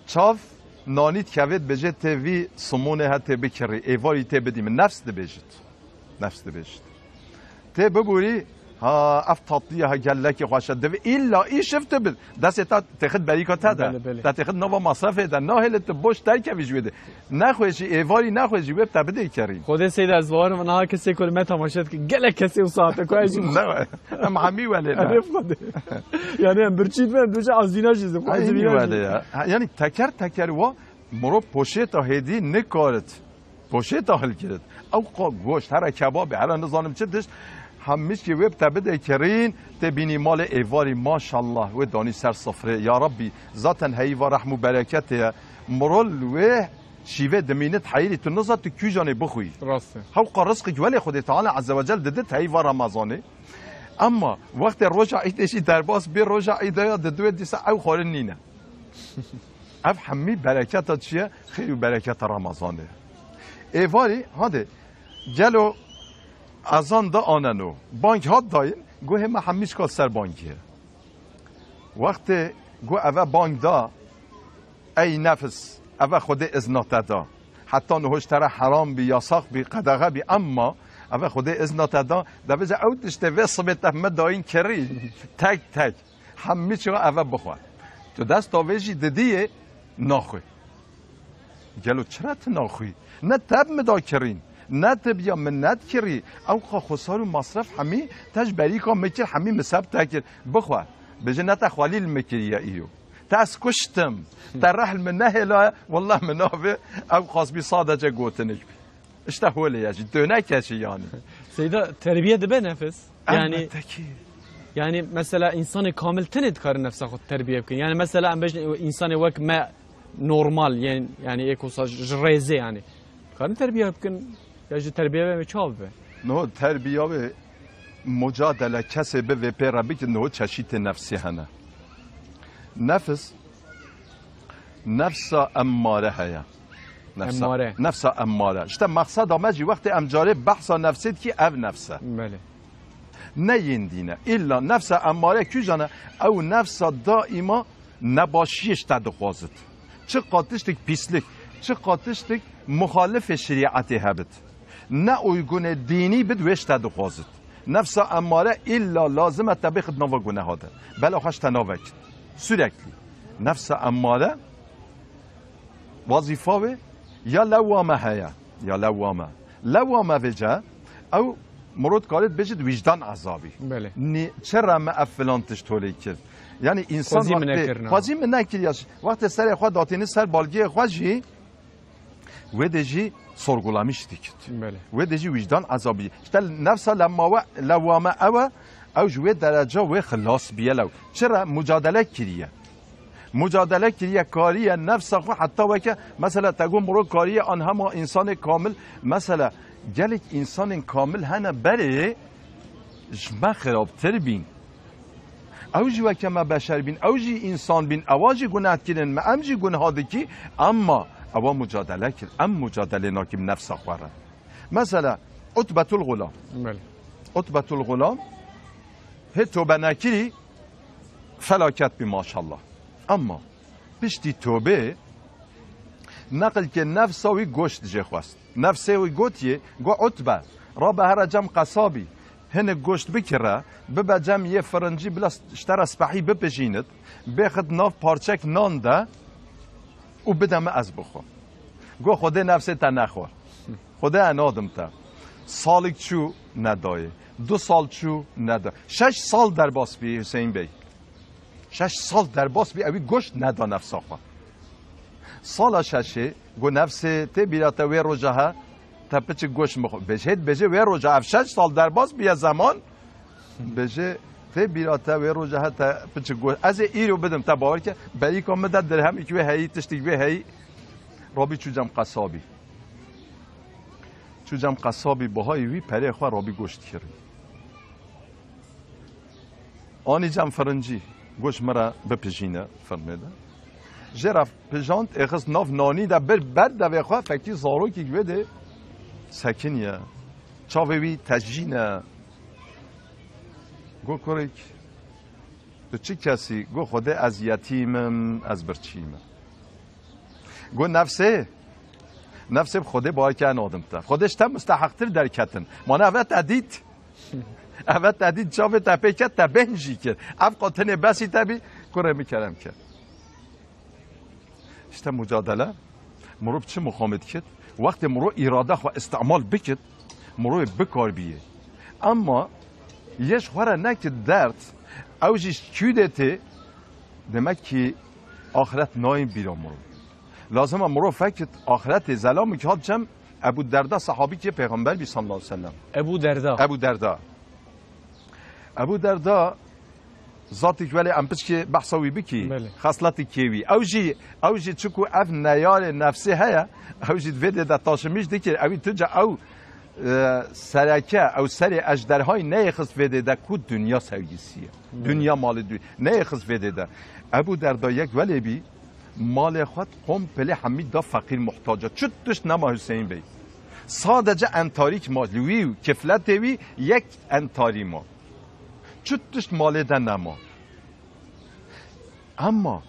Çav nanit kavet beje tevi somone ha te bekri. Evari te bedim nefs de bejit. Nefs de bejit. Te buburi ها اف تطلیه ها گلک خوشت دوی ایلا ای شفت بد دست تا تخد بریکا تده تا تخد نوا مصرفه ده نه هلت بوش در که ویجوده نخوشی ایواری نخوشی وب تبده کریم خود سید از وار من ها کسی کل مت تماشات که گلک کسی و ساعت کویش نه ام همی ولی نه یعنی ام برچید من دوچه ازینا چیزه یعنی تکر و مرو پوشه تا هدی نکارت پوشه تا حل کرد او گوشت هر کباب هر نظام چه داشت همیش که وب تبده کرین تبینی مال ایواری ماشاءالله و دانی سر صفره یا ربی ذاتا هی و رحم و برکت مرول و شیوه دمینت حیری تو نزد تو کی جانه بخوی راسته حق رزق ولی خود تعالی عز وجل ددت هی و رمضانه اما وقت روزا ایتشی درباس بی روزا ایدا دو دیسا او خورن نینه اف همی برکت چیه خیر و برکت رمضانه ایواری هاده جلو از آن دا آننو بانک ها داین گو همه همیش کال سر بانکیه وقت گو اوه بانک دا ای نفس اوه خود ازنات دا حتی نهوش تره حرام بی یاساق بی قدغه بی اما اوه خود ازنات دا دا بزه او دشته وصبت همه داین کری تک همیش ها اوه بخواه تو دست داویجی ددیه ناخوی گلو چرا ناخوی نه تب مدا کرین نه تبیا منت کری او خسار و مصرف همی تجبری که مکر همی مسب تکر بخواه بجه نه تخوالی المکریه ایو تاس کشتم ترحل من نهلا والله منافه او خاص بی صادجه گوتنک بی اشته هوله یجی دونه کشی یعنی سیدا تربیه ده به نفس یعنی مثلا انسان کامل تند کار نفس خود تربیه بکن یعنی مثلا ام بجن انسان وک ما نورمال یعنی یک وسا ریزه یعنی کار تربیه بکن یا تربیه به چاو به نه تربیه به مجادله کسی به و پیرا بکن نه چشیت نفسی هنه نفس اماره هیا نفس اماره اشتا مقصد آمجی وقت امجاره بحثا نفسید که او نفسه بله نه یندینه الا نفس اماره کی جانه او نفس دائما نباشیش تدخوازد چه قاتشتک پیسlik چه قاتشتک مخالف شریعتی هبت نه uygun دینی بد وش تدخوازد نفس اماره الا لازمه تبخد نوا گناه ده بلا خوش تناوک sürekli nefs emmare vazife ve ya levvame heye ya levvame vece ev مرود کارت بجد وجدان عذابی بله چرا ما افلان تشتولی کرد یعنی انسان خوازی من نکریاش وقت سر خود داتینی سر بالگی خوازی و دجی sorgulamıştı ki. Ve deci vicdan azabı. İşte nefsa levvame او جوه درجه و خلاص بیلو چرا مجادله کریه کاریه نفس خو حتی وکه مثلا تگو مرو کاریه آن همه انسان کامل مثلا گلک انسان کامل هنه بره جمع خرابتر بین او جوه که ما بشر بین او جی انسان بین اواجی گناه کرن ما ام جی گناه دکی اما اوا مجادله کرد مجادله ناکم نفس خوره مثلا عتبة الغلام هی توبه نکری فلاکت بی ماشالله اما پشتی توبه نقل که نفساوی گوشت جه خواست نفساوی گوتیه گو عتبه را به هر جمع قصابی هنه گوشت بکره ببه جمع یه فرنجی بلا اشتر اسپحی بپجیند بخد ناف پارچک نان ده و بدم از بخور گو خوده نفسه تا نخور خوده انادم تا سالک چو ندایه 2 سال چو ندا 6 سال در باس بی حسین بی 6 سال در باس بی اوی گوشت ندا نفس آخوا سال 6 گو نفس تی بیراتا وی روژه تا پچه گوشت مخور بجه وی روژه 6 سال در باس بی زمان بجه تی بیراتا وی روژه تا پچه گوشت از ایرو بدم تا باور که بایی که مدد درهم ایک وی هایی تشتیک وی هایی رابی چوجم قصابی باهایی وی پره خواه رابی گوشت کردی آنی جم فرنجی گوش مرا بپجینه فرمیده جرف پجانت اخص ناف نانی ده بر ده خواه فکی زارو که گویده سکنیه چاوی تجینه گو کرک تو چی کسی گو خوده از یتیمم از برچیمم گو نفسه خوده باید که آدم تا خودش تا مستحقتر در کتن مانه اوه تدید Evet dedi çavı tepe ket te benji kir. Ev qatene basi tabi kure mikerem kir. İşte mücadele. مرو چه مخامت کرد وقتی مرو اراده و استعمال بکد مرو بکار بیه اما یش خوره نکد درد اوجش کودته demek ki ahiret naim بیرا مرو لازم مرو فکر آخرت زلامی که چم ابو دردا صحابی که پیغمبر بی صلی الله علیه و سلم ابو دردا ذاتی که ولی امپس که بحثوی بکی خصلتی کیوی اوجی چکو اف نیار نفسی هیا اوجی دویده دا تاشمیش دیکر اوی تجا او سرکه او سر اجدرهای نیخص ویده دا کود دنیا سوگیسیه دنیا مال نیخص ویده دا ابو دردا یک ولی بی مال خود قوم پلی حمید دا فقیر محتاجه چطش نما حسین بی سادجه انتاریک مالوی و کفلتوی یک انتاری ما چطش ماله ده نما اما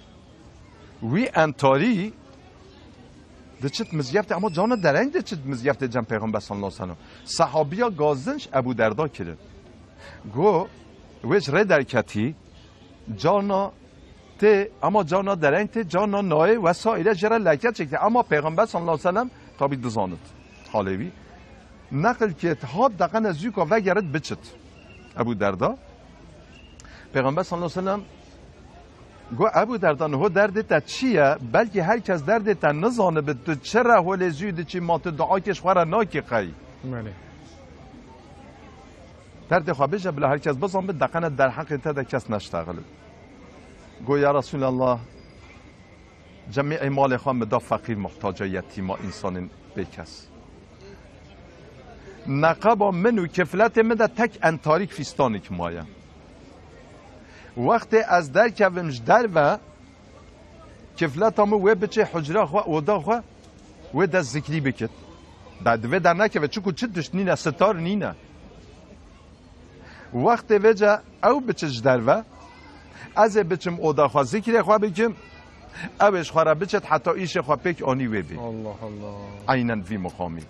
وی انتاری ده چت مزیفت اما جانا درنگ ده چت مزیفت جن پیغمبر صلی الله علیه وسلم صحابیا گازنش ابو دردا کرد گو ویش ره درکتی جانا ته اما جانا درنگ ته جانا نای و سایره جره لکت چکتی اما پیغمبر صلی الله علیه وسلم تابی دزاند حالوی نقل که ها دقن از یوکا وگرد بچت ابو دردا پیغمبر صلی الله علیه و سلم گو ابو دردا نه درد تا چیه بلکه هر کس درد تا نزانه به تو چرا هول زود چی مات دعا کش خورا ناکی قی بله درد خو بشه بلا هر کس بزن به دقنه در حق تا کس نشتغل گو یا رسول الله جميع مال خو مدا فقیر محتاج یتیم انسان بکس نقبا منو کفلت مدا تک انتاریک فیستانیک مایه وقتی از در کومش در و کفلت همو و بچه حجره خو اودا خو و دست ذکری بکت بعد و در نکه چکو چه دشت نینه ستار نینه وقتی وجه او بچه در و از بچم اودا خو ذکری خو بکم اوش خو را بچت حتی ایش خو پیک آنی و بی الله الله عینن وی مقامی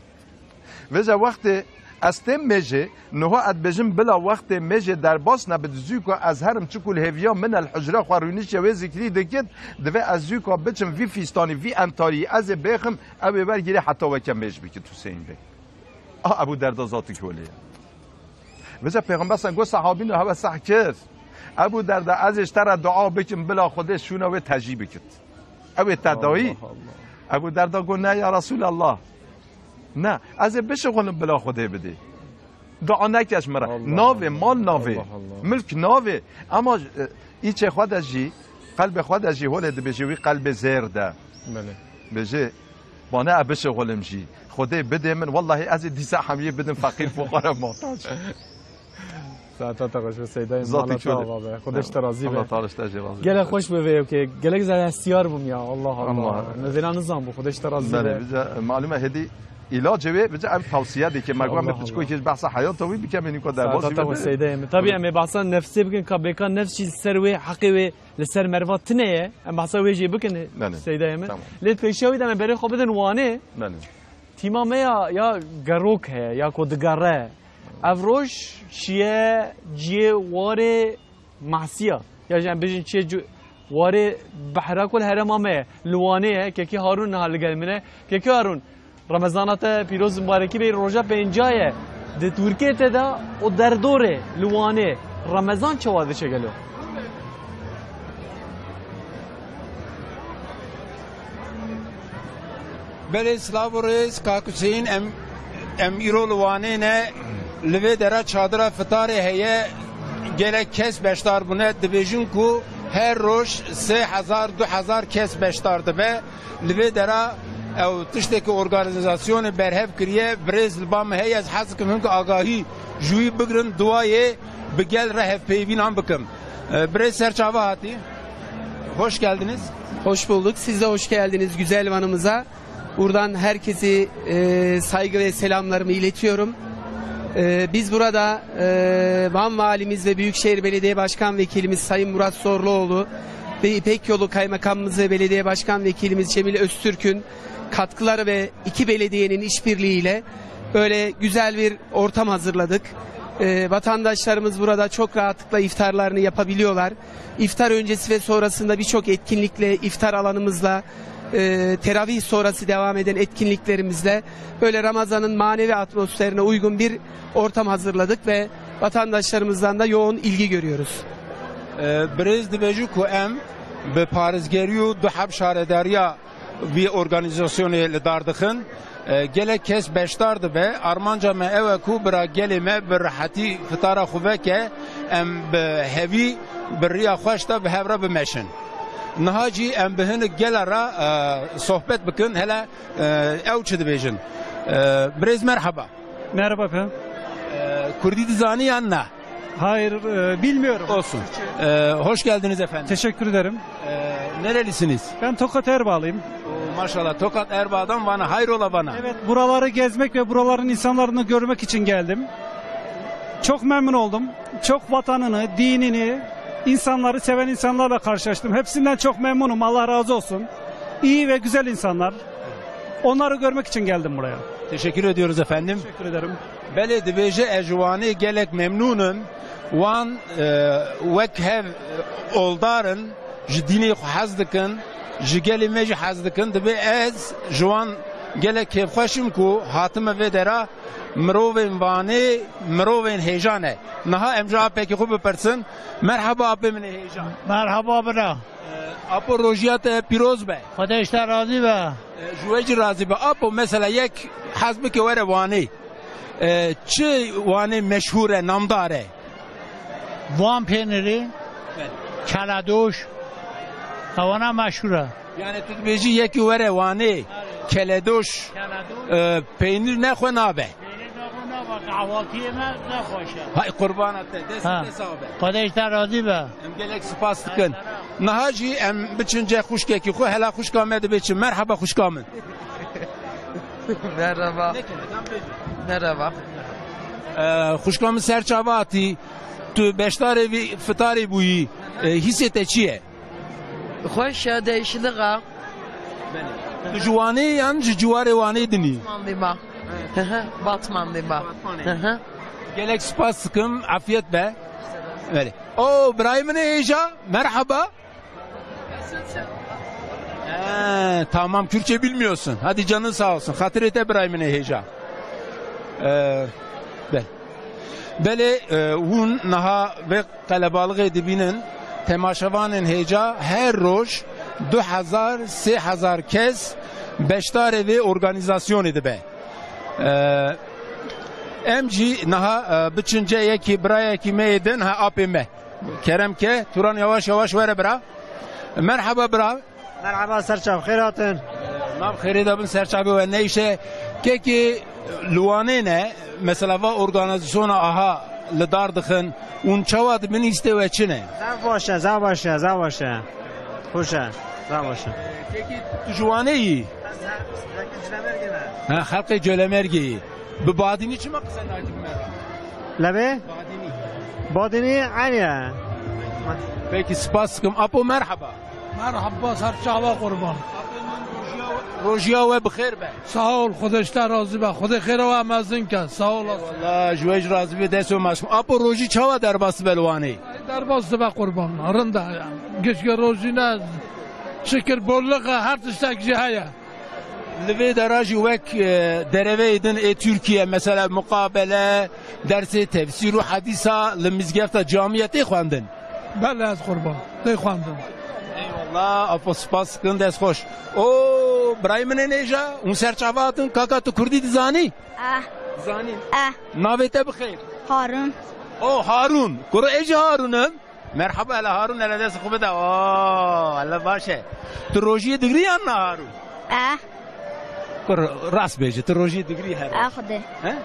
وجه وقتی استم مجه نها اد بجم بلا وقت مجه در باس نبد زوکا از هرم چکول هویا من الحجره خورونیش و ذکری دکت دو از زوکا بچم وی فیستانی وی انتاری از بخم ابو برگیره حتی وکم مج بکت حسین بی ابو دردا ذاتی کولیه وجه پیغمبر سن گو صحابین هوا صح کرد ابو دردا ازش تر دعا بکم بلا خودش شونه و تجی بکت ابو تدایی ابو دردا گو نه یا رسول الله نه از بشغلم بلا خوده بده دعا نکش مرا ناوه مال ناوه ملک ناوه اما ایچه خودشی قلب خودشی هولد بجوی قلب زرده بجه بانه بشغلم جی خوده بده من والله از دیسه حمیه بدم فقیر فقرا محتاج ساعتا تقاش به سیدای ذاتی شده خودش ترازی به الله گله خوش به که گله زده استیار بوم یا الله الله نزینا نظام بو خودش ترازی به معلومه هدی علاج وی بجا ام توصیه دی که مگو ام بچکوی که بحث حیات توی بکم اینی کو در باش تا سیده طبعا ام بحث نفسی بکن که بکن نفسی سروی حقی لسر مروات تنه ام بحث ویجی بکن سیده ام لیت پیشوی دم بره خو بدن وانه تیما ما یا گروک ہے یا کودگاره افروش شیه جی واره معصیه یا جن بجن چه واره بحرا کل هرمامه لوانه که هارون نه لگلمنه که هارون رمضانات پیروز مبارکی به روزه پنجایه ده ترکیه تدا و در دوره لوانه رمضان چه واده چگلو بله سلاو ریز کاکوسین ام ایرو لوانه نه لوی درا چادر فتاره هیه گله کس بشتار بونه دبیجون کو هر روز 3000 2000 کس بشتار دبه لوی درا او تشتی که ارگانیزاسیون برهف کریه برز لبام هی از حس کم هم که آگاهی جوی بگرن دوایه بگل رهف پیوین هم بکم برز serçava hati hoş geldiniz. Hoş bulduk. Siz de hoş geldiniz güzel vanımıza. Buradan herkesi saygı ve selamlarımı iletiyorum. Biz burada Van Valimiz ve Büyükşehir Belediye Başkan Vekilimiz Sayın Murat Zorluoğlu ve İpek Yolu Kaymakamımız ve Belediye Başkan Vekilimiz Cemil Öztürk'ün katkıları ve iki belediyenin işbirliğiyle böyle güzel bir ortam hazırladık. Vatandaşlarımız burada çok rahatlıkla iftarlarını yapabiliyorlar. İftar öncesi ve sonrasında birçok etkinlikle, iftar alanımızla, teravih sonrası devam eden etkinliklerimizle böyle Ramazan'ın manevi atmosferine uygun bir ortam hazırladık ve vatandaşlarımızdan da yoğun ilgi görüyoruz. Brez dibêjî ku em bi parêzgeriya du heb şaredariya vî organizasyonê li dar dixin. Gelek kes beşdar dibe armanca me ew ku bira gelê me bi rihetî fitara xwe veke em bi hevî bi riya xweş de bi hev re bimeşin. Niha cî em bi hinek gela re sohbet bikin hele ew çi dibêjin. Brez merhaba. Merhaba efendim. Kurdî dizanî yan ne? Hayır, bilmiyorum. Olsun. Hoş geldiniz efendim. Teşekkür ederim. Nerelisiniz? Ben Tokat Erbağlıyım. Maşallah Tokat Erbağ'dan bana hayrola bana. Evet, buraları gezmek ve buraların insanlarını görmek için geldim. Çok memnun oldum. Çok vatanını, dinini, insanları seven insanlarla karşılaştım. Hepsinden çok memnunum. Allah razı olsun. İyi ve güzel insanlar. Onları görmek için geldim buraya. Teşekkür ediyoruz efendim. Teşekkür ederim. Belê dibêje ejwanê gelek memnûnin wan wek hev oldarin ji dînê xwe hez dikin ji gelê me jî hez dikin dibe ez ji wan gelek kêfxweşim ku hatime vê dera mirovên vanê mirovên hêjan e. Niha em ji apekî xwe bipirsin. Merhaba apê min ê hêjan. Merhaba bira. Apo rojiya te pîroz be. Xwedê ji te razî be. Ji we jî razî be. Apo mesela yek hez bike were wanê. Çi wanê meşhur e, namdar e? Van peyniri, keledoş, havana meşhur e. Yani tu dibêjî yekî were wanê keledoş peynir nexwe nabe. Kahvaltıya ne hoş e. Hay qurbana te dest sağ be. Xwedê ji te razî be. Em gelek spas dikin. Niha jî em biçince xuşkekî xwe hela xuşka me dibe çi merhaba xuşka min. Merhaba. Merhaba. Xuşka min serçava hatî tu beşdarê vî fitarê bûyî hîsê te çi ye? Xweş e, değişiklik e. Tu ji wanê yan ji ciwarê wanê dinî? Batmanlıyım. Batmanlıyım. Gelek spas dikim afiyet be. Evet. O Brahim'in heyeca merhaba. Tamam Kürtçe bilmiyorsun. Hadi canın sağ olsun. Hatır et İbrahim'in heyeca. Bele hun naha ve kalabalık edibinin temaşavanın heyeca her roş 2000-3000 kez beştare ve organizasyon edibe. Emci naha biçince yeki braya ki meydin ha apime. Kerem ke Turan yavaş yavaş vere bra. Merhaba bra. Merhaba serçab khairatın. Nav khairida bin serçabi ve ne işe ki luane ne mesela va organizasyona aha li dar dixin un çawa dibin iste ve çine. Zav başa. Hoşa. Zav başa. Ki juaneyi. Ha halkı cölemergeyi. Bu badini çima kısa nakib mer. Lebe? Badini aynı. Peki spaskum apo merhaba. Merhaba serçava kurban. Rojiya ve bixir be. Sağ ol Xudeşte razı be. Xude xeyr ve amazın ke. Sağ ol. Vallahi jwej razı be deso maşum. Apo roji çava derbası belvani. Derbası be kurban. Arında ya. Geçke rojine şükür bolluk her tiştek cihaya. Livê derajî wek dereve edin Türkiye mesela mukabele dersi tefsir û hadîsa li mizgefta camiyetê xwendin. Bele ez kurban. Tê xwendin. Eyvallah apo spas kin dest xoş. O Brahim'in neja un serçava hatin kaka tu Kurdî dizanî? Zanî. Navê te bixeyr. Harun. O Harun. Kuru eci Harun'um. Merhaba hele Harun hele dest xwe bide. O hele baş e. Tu rojiyê digrî yan na Harun? Rast bêje tu rojiyê digrî her roj. Xwedê.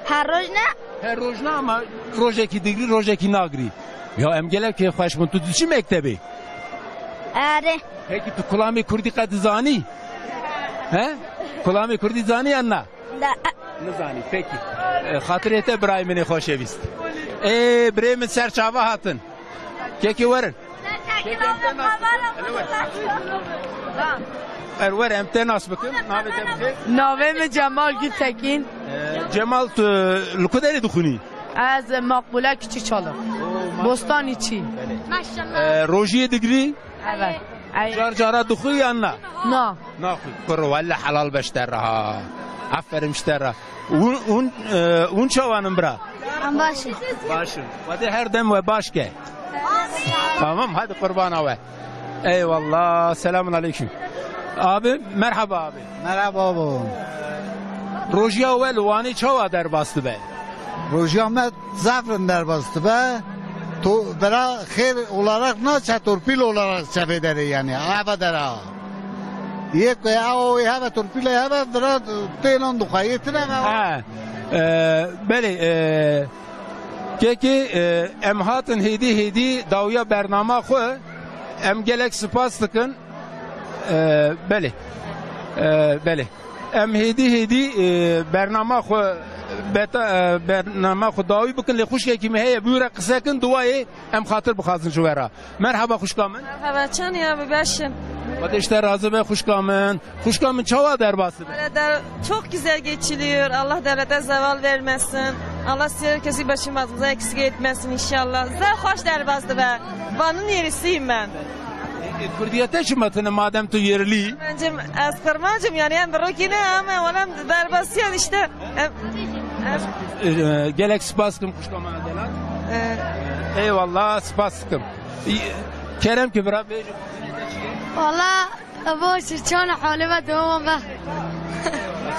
Her roj ne? Her roj ne ama rojekî digrî rojekî nagrî. Ya em gelek xweş min tu diçî mektebê? Ere. Peki tu kulamê Kurdî qet dizanî? He? Kulamê Kurdî zanî yan na? Nizanî. Peki. Xatirê te Brahim'in xoşevîst. Birê min serçava hatin. Kekî werin. Erwer em te nas bikin. Navê te bixêr? Navê min Cemal Gültekin. Cemal tu li ku derê dixwînî? از مقبوله küçük çalım. Bostan içi. روژی دگری Evet. جار جارا دخوی یا نه نه نخوی کرو ولی حلال بشتر ها aferin iştera un çavanım bra Başı. başım hadi her dem ve başke tamam hadi kurbana ve eyvallah selamun aleyküm abi merhaba abi merhaba abi Rojiya ve Luani çava der bastı be Rojiya met zafrın der bastı be to bera khair olarak ne torpil olarak çabedere yani ava dera ये क्या वो यहाँ पे तुरपीले यहाँ पे दरा तेलों दुखाई इतना हाँ बले कि em hatın hedi davya bernama xo em gelek spas tıkın bele em hedi bernama xo beta bernama xo davi bıkın le xuş ki mehye büyre kısakin duayı em hatır bu xazın juvera merhaba xuşkamın merhaba çan ya bebeşim Hadi işte razı be Kuşkamın çava derbası. Çok güzel geçiliyor. Allah devlete zeval vermesin. Allah herkesi başımızda eksik etmesin inşallah. Güzel hoş derbazdı be. Van'ın yerisiyim ben. Kurdiyete çımatını madem tu yerli. Bence askarmacım yani hem rokine ama olam derbası yani işte. Gelek spaskım kuşkamana delan. Eyvallah spaskım. Kerem Kibra bey. والله أبو شرشون حولي دوما به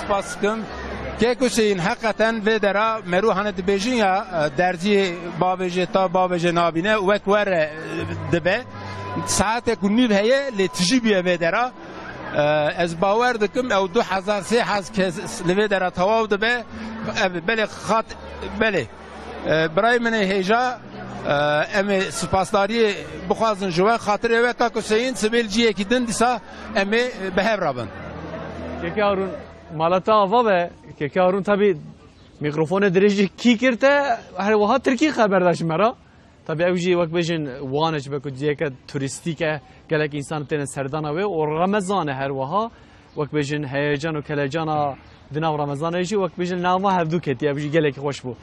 Spaskım. Kek Hüseyin hakikaten ve dera meruhane dibejin ya derzi babeje ta babeje nabine vek ver dibe saate kunniv heye le tjibiye ve dera ez bawer dikim ev 2003 haz kez le ve dera tawav dibe bele khat bele برای من هجا ام سپاسداری بخوازن جوا خاطر و کا حسین سبیل جی کی دن دیسا ام به رابن که هارون مالتا آوا به که هارون tabi میکروفون درجی کی کرده هر وها ترکی خبر داشت مرا tabi اوجی وقت بجن وانج بکو جیه که توریستی که گلک انسان تن سردان و رمضان هر وها وقت بجن هیجان و کلجان دناو رمضان ایجی وقت بجن نامه هفدو کتی اوجی گلک خوش بو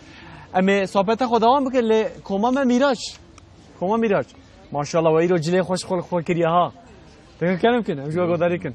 اما صحبت خداوند بکن لی کما میراج ماشاءالله و ایرو جلی خوش خلق کریه ها دیگه کنم کن امجو گوداری کن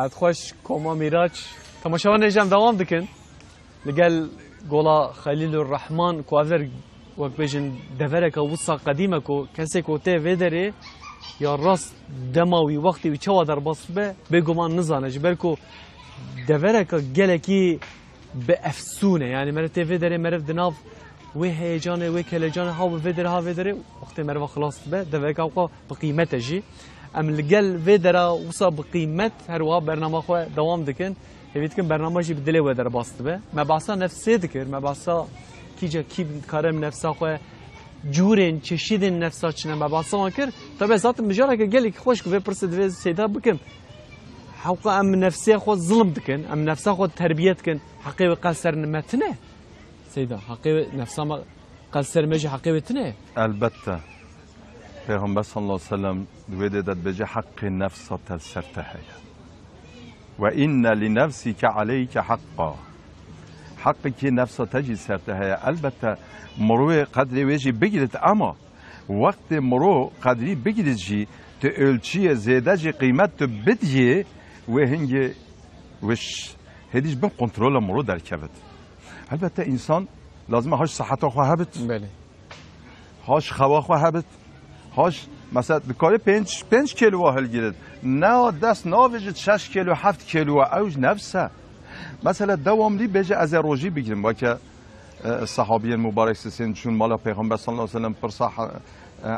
ساعت خوش کما میراج تماشاوان نجم دوام دکن لگل گولا خلیل الرحمن کو اول وقت بیشن دفره که وصا قدیمه کو کسی کو ته ودره یا راست دماوی وقتی چه وادر باس به بگمان نزانه جبر کو دفره که گله کی به افسونه یعنی مرد ته ودره مرد دناف و هیجانه و کلجانه ها ودره وقتی مرد خلاص به دفره که اوقا بقیمت جی ام لگل ودره وصا بقیمت هر وها برنامه خو دوام دکن هیچ کن برنامه جی بدلی ودره باست به ما باسا نفسی دکر ما باسا کیجا کی کارم نفسا خو جورن چشیدن نفسا چنه ما باسا کر طبعا ذات مجاله که گلی خوش کو پرس دوی سیدا بکن حقا ام نفسی خو ظلم دکن ام نفسا خو تربیت کن حقیقی قصر نمتنه سیدا حقیقی نفسا ما قصر مجی حقیقی تنه البته پیغمبر صلی الله علیه و سلم دویده داد بجه حق نفسا تسرته هیا و این لنفسك عليك حقا حقی که نفسا تجی سرته هیا البته مرو قدری ویجی بگیرد اما وقت مرو قدری بگیرد جی تو ölçüye زیاده جی قیمت تو بدیه و هنگی وش هدیش بم کنترل مرو در کبد البته انسان لازمه هاش صحت خواه هبت بله هاش خوا خواه هبت هاش مثلا دکاری 5 کیلو هل گیرد نه دست ناویجد 6 کیلو 7 کیلو اوج نفسه مثلا دواملی بجه از روزی بگیریم با که صحابی مبارک سین چون مالا پیغمبر صلی الله علیه و سلم پرسا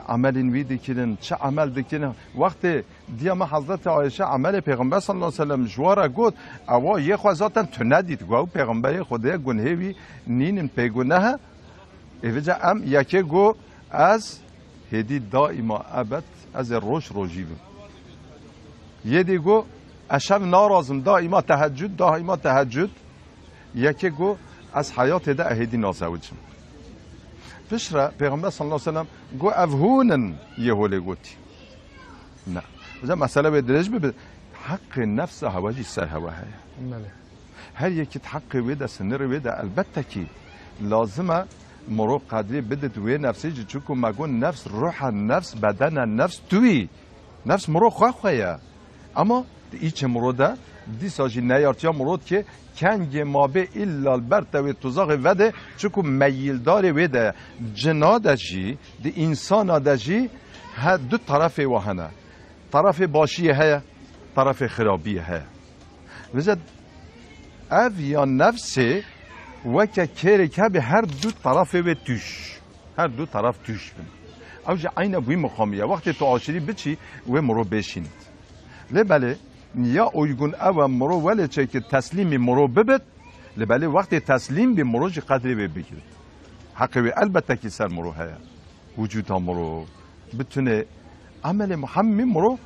عمل وی دکیدن چه عمل دکیدن وقتی دیام حضرت عایشه عمل پیغمبر صلی الله علیه و سلم جواره گفت اوا یه خو ذاتن تو ندید گو پیغمبر خدا گنهوی نینن پیگونه ایوجا ام یکی گو از هدی دائما ابد از روش روجی بیم یه دیگو اشب نارازم دائما تهجد یکی گو از حیات ده هدی نازوجم فشره پیغمبر صلی الله علیه و سلم گو افهونن یه هوله گوتی نه مثلا مسئله به درج ببین حق نفس هواجی سر هوا هیا هر یکی حق ویده سنر ویده البته کی لازمه مرو قدری بده توی نفسی جی چون مگون نفس روح نفس بدن نفس توی نفس مرو خواه اما ایچه مرو ده دی ساجی نیارتیا مرود که کنگ ما به ایلال برتوی توزاق وده چون میل داره وده جنا دجی دی انسان دجی ها دو طرف وهنه طرف باشی هیا طرف خرابی هیا وزد اف یا نفسه وکه کره که به هر دو طرف و توش هر دو طرف توش بین اوجه عین بوی مقامیه وقتی تو عاشری بچی و مرو بشیند لبله یا اویگون او مرو ولی چه که تسلیم مرو ببد لبله وقتی تسلیم به مرو جی قدری بگیرد حقیقی البته که سر مرو هیا وجود مرو بتونه عمل محمد مرو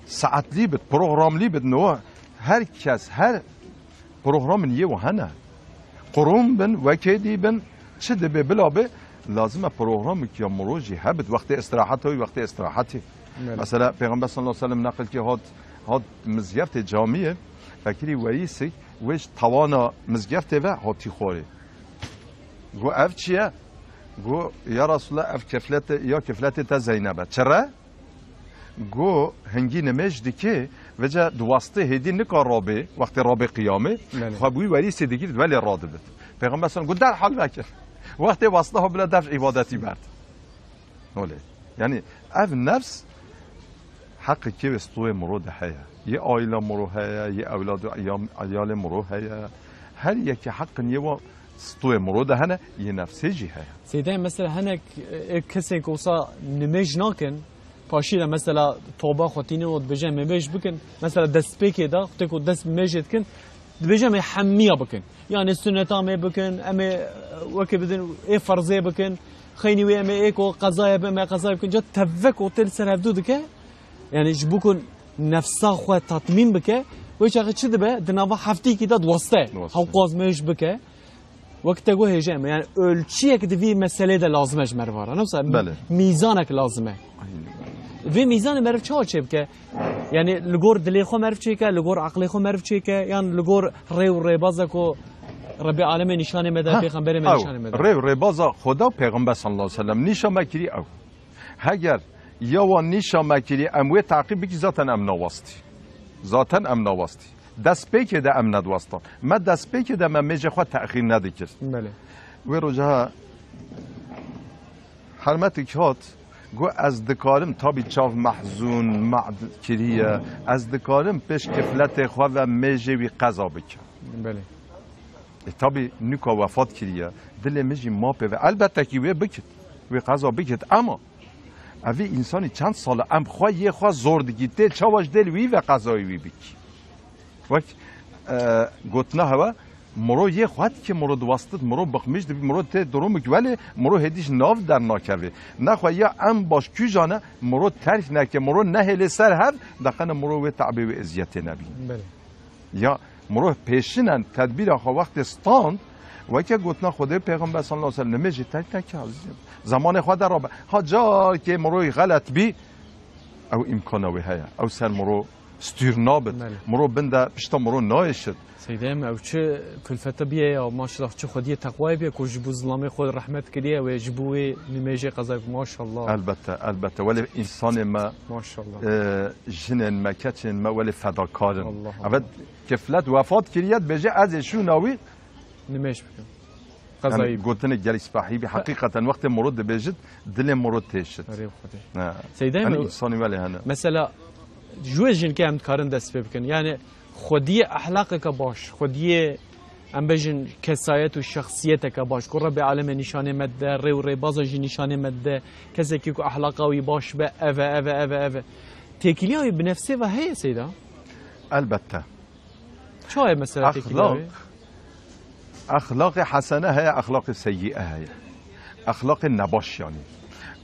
ساعتلی بد پروگراملی بد نو هر کس هر پروگرام نیه و هنه قروم بن وکیدی بن چه دبه بلا به لازمه پروگرامی که مروجی هبد وقت استراحت های وقت استراحتی مثلا پیغمبر صلی الله علیه و سلم نقل که هاد مزگفت جامعه فکری ویسی وش توانا مزگفت و هاتی خوره گو اف چیه گو یا رسول الله اف کفلت یا کفلت تا زینبه چرا گو هنگی نمیش دیگه وجه دواسته هدی نکار رابه وقت رابه قیامه خوابوی وریسی دیگه ولی راده بد پیغمبر صلی الله در حال وکر وقت واسطه ها بلا دفع عبادتی برد نوله یعنی اف نفس حقی که استوی مرود هیا یه آیله مرو هیا یه اولاد و ایال مرو هیا هر یکی حق نیو استوی مرود هنه یه نفسی جی هیا سیده مثلا هنک کسی که وصا نمیج ناکن پاشیده مثلا توبه خودینه و بجه میش بکن مثلا دست پیکی دا خودی که دست میجد کن بجه می حمیه بکن یعنی سنت می بکن اما وکی بدن ای فرضه بکن خیلی وی اما ای کو قضایه بما قضایه بکن جا تفک و تل سر هفدو دکه یعنی جو بکن نفسا خود تطمین بکه ویچ اگه چی دبه دنابا هفتی که داد واسطه هاو قاز میش بکه وقت گو هجم یعنی ölçüye که دوی مسئله ده لازمه جمرواره نوسا میزانک لازمه وی میزان مرف چه که یعنی لگور دلی خو مرف چه که لگور عقلی خو مرف چه که یعنی لگور ری بازا کو رب عالم نشانه مده پیغمبر نشانه مده ری بازا خدا پیغمبر صلی الله علیه و سلم نشان مکری او اگر یا و نشان مکری اموی تعقیب کی ذاتن ام نواستی ذاتا ام نواستی دست پی که ده ام ندواستا ما دست پی که ده من میجه خود تأخیر ندکر بله و روجها حرمتی که هات گو از دکارم تابی چاو محزون معد کریه از دکارم پیش کفلت خواه و میجه وی قضا بکن بله تابی نکا وفات کریه دل میجی ما پی و البته که وی بکت وی قضا بکت اما اوی انسانی چند سال ام خواه یه خواه زوردگی ته چاوش دل وی و قضای وی بکی وقت گوتنا هوا مرو یه خواهد که مرو دوستت مرو بخمیش دبی مرو ته درومک ولی مرو هدیش ناف در ناکوه نخواه یا ام باش کی جانه مرو ترک نکه مرو نهل سر هر دقیقا مرو و تعبه و ازیت نبی یا مرو پیشنن تدبیر آخوا وقت استاند و که گوتنا خدا پیغمبر صلی الله علیه و سلم نمیجی ترک نکه زمان خود را ها جا که مروی غلط بی او امکانوی هیا او سر مرو ستیر نابد مرو بنده پشتا مرو نایشد سیدم او چه کلفت بیه یا ماشاءالله چه خودی تقوی بیه که جبو ظلام خود رحمت کردیه و جبوی نمیجه قضا ماشاءالله البته ولی انسان ما ماشاءالله جنن ما کچن ما ولی فداکارن اول کفلت وفات کردید بجه از شو ناوی نمیش بکن قضایی گوتن گلی صباحی به حقیقتا وقت مرود بجد دل مرود تشد سیدم انسانی ولی هنه مثلا جوه جن که هم کارن دست بکن یعنی خودی اخلاق که باش خودی ام بجن کسایت و شخصیت که باش که رب عالم نشانه مده ری و ری بازا جی نشانه مده کسی که اخلاقاوی باش به اوه تکیلی های بنفسه و هی سیدا البته چه مثلا تکیلی اخلاق حسنه هي اخلاق سيئه هي اخلاق نباش يعني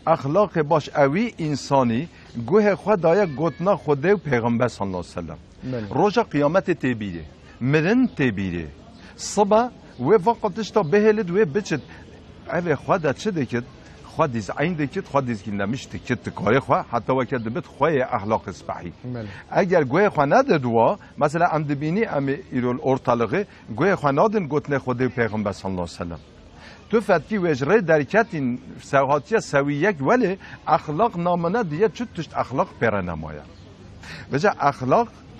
اخلاق باش اوی انسانی گوه خدای گوتنا خدا و پیغمبر صلی الله علیه و سلم روز قیامت تبیره مرن تبیره صبح و وقتش تا بهلد و بچد اوی خدا چه دکت خودیز عین دکت خودیز که نمیشت کت کاری خو حتی وقت دبت خوی اخلاق صبحی اگر گوی خو نددوا مثلا ام دبینی ام ایرول اورتالغه گوی خو ندن گوتنه خدا پیغمبر صلی الله علیه و سلم تو فتکی وجره درکتین سوهاتی سویک ولی اخلاق نامنه دیگه چه تشت اخلاق پر نمایا وجه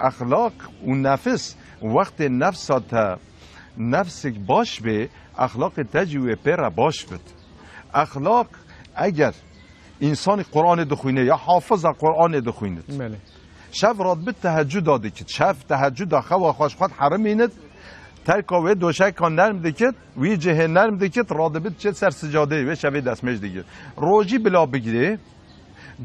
اخلاق و نفس وقت نفسات نفسك باش به اخلاق تجوی پر باش بد اخلاق اگر انسان قرآن دخوینه یا حافظ قرآن دخوینه شب راد به تهجد داده که شب تهجد خوا خوش خود حرم ایند ترکاوه دوشک کان نرم دکت وی جه نرم دکت راد به چه سر سجاده و شب دستمش دیگه روزی بلا بگیره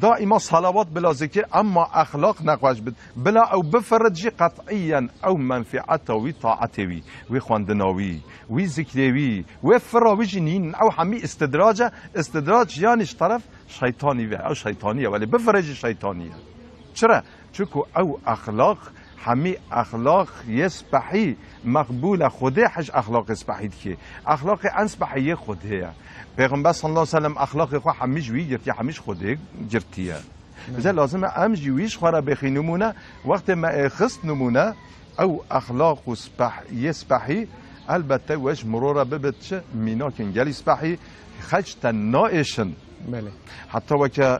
دائما صلوات بلا ذکر اما اخلاق نقوش بد بلا او بفرج قطعيا او منفعته وی طاعته وی خواندناوی وی ذکروی و فراوی جنین او همي استدراج یعنی طرف شیطانی و او شیطانیه ولی بفرج شیطانیه چرا چون او اخلاق همي اخلاق يسبحي مقبول خوده حج اخلاق اسبحید که اخلاق انسبحی خوده پیغمبر صلی الله علیه و سلم اخلاق خو همیش وی گرتی همیش خوده گرتیه مثلا لازم ام جویش خورا بخی نمونه وقت ما خست نمونه او اخلاق و يسبحي البته وش مرور ببتش مینا کنگل اسبحی خجت نائشن حتی وکه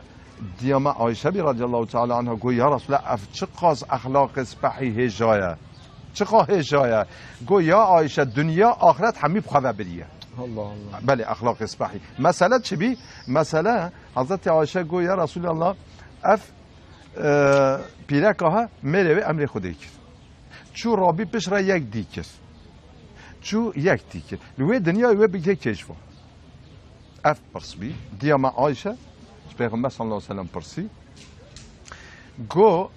دیام عایشه رضی الله تعالی عنها گو یا رسول الله چه قاس اخلاق اسبحی هجایه چه هجایه گو یا عایشه دنیا آخرت همی بخواه بریه الله بله اخلاق اسبحی مثلا چه بی مثلا حضرت عایشه گو یا رسول الله اف پیرکه ها میره و امر خودی کرد چو رابی پیش را یک دی کرد چو یک دی کرد لوی دنیا و بگه کشفا اف پرس بی دیام عایشه پیغمبر صلی الله علیه و سلم پرسی گو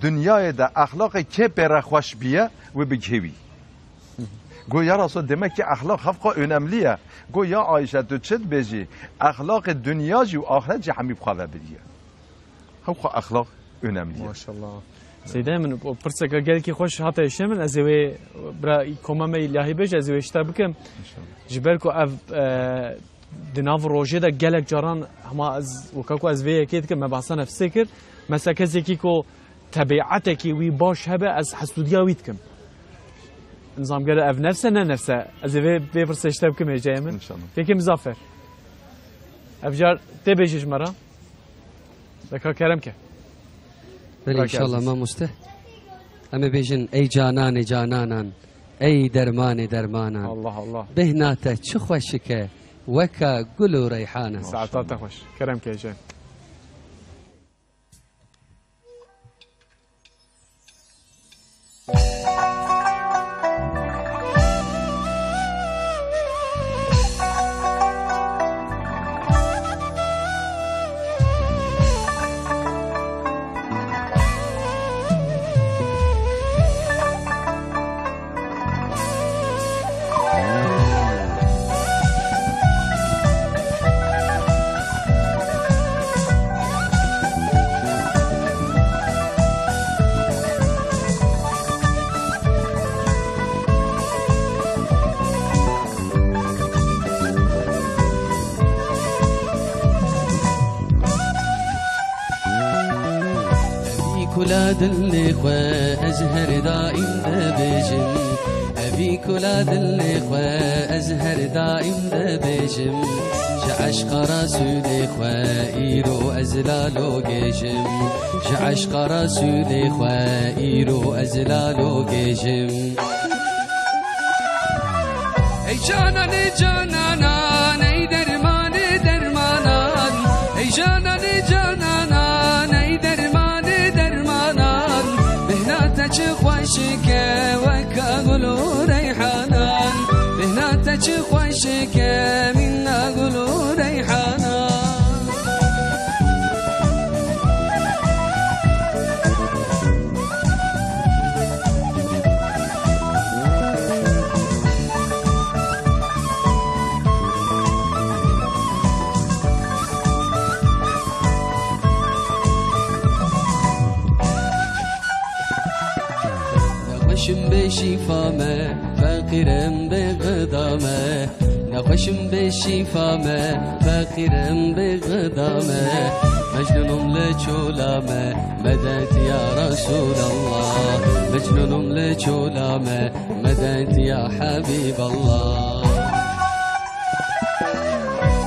دنیای ده اخلاق که پر خوش بیه و بگهوی گو یا رسول demek ki اخلاق حقا önemliye گو یا عایشه تو چت بجی اخلاق دنیا جو آخرت همی بخواه بریه حقا اخلاق önemliye ماشاءالله سیده من پرسه که گل کی خوش حتی شمن از وی برا کومم الهی بج از وی اشتر بکم جبر کو اف دناف روجه ده گلک جاران هما از وکاکو از وی اکید که مبحثا نفسه کرد مثلا کسی که کو طبیعت کی وی باش هبه از حسودیا وید کم نظام قال اف نفسه نه نفسه از وی بفرس اشتر بکم جای من فکر مزافر افجار تبیجش مرا ذکر کرم که بله ان شاء الله ما مسته اما بیجن ای جانان جانانان ای درمان درمانان الله الله بهناته چه خوشکه وکا گل و ریحانه ساعتات خوش کرم کیجه كلاد الإخوة أزهر دائم دبجم أبي كلاد الإخوة أزهر دائم دبجم جعش قراسود إخوة إيرو أزلالو جيجم جعش قراسود إخوة إيرو أزلالو جيجم أي جانان جانان أي درمان درمانان أي جانان جانان أي درمان درمانان بهناتك خوشك وكا قلو ريحانان بهناتك خوشك منا قلو ريحانان نخشم بشفامه فقيرم بغدامه نخشم بشفامه فقيرم بغدامه مجنون لجولامه مدد يا رسول الله مجنون لجولامه مدد يا حبيب الله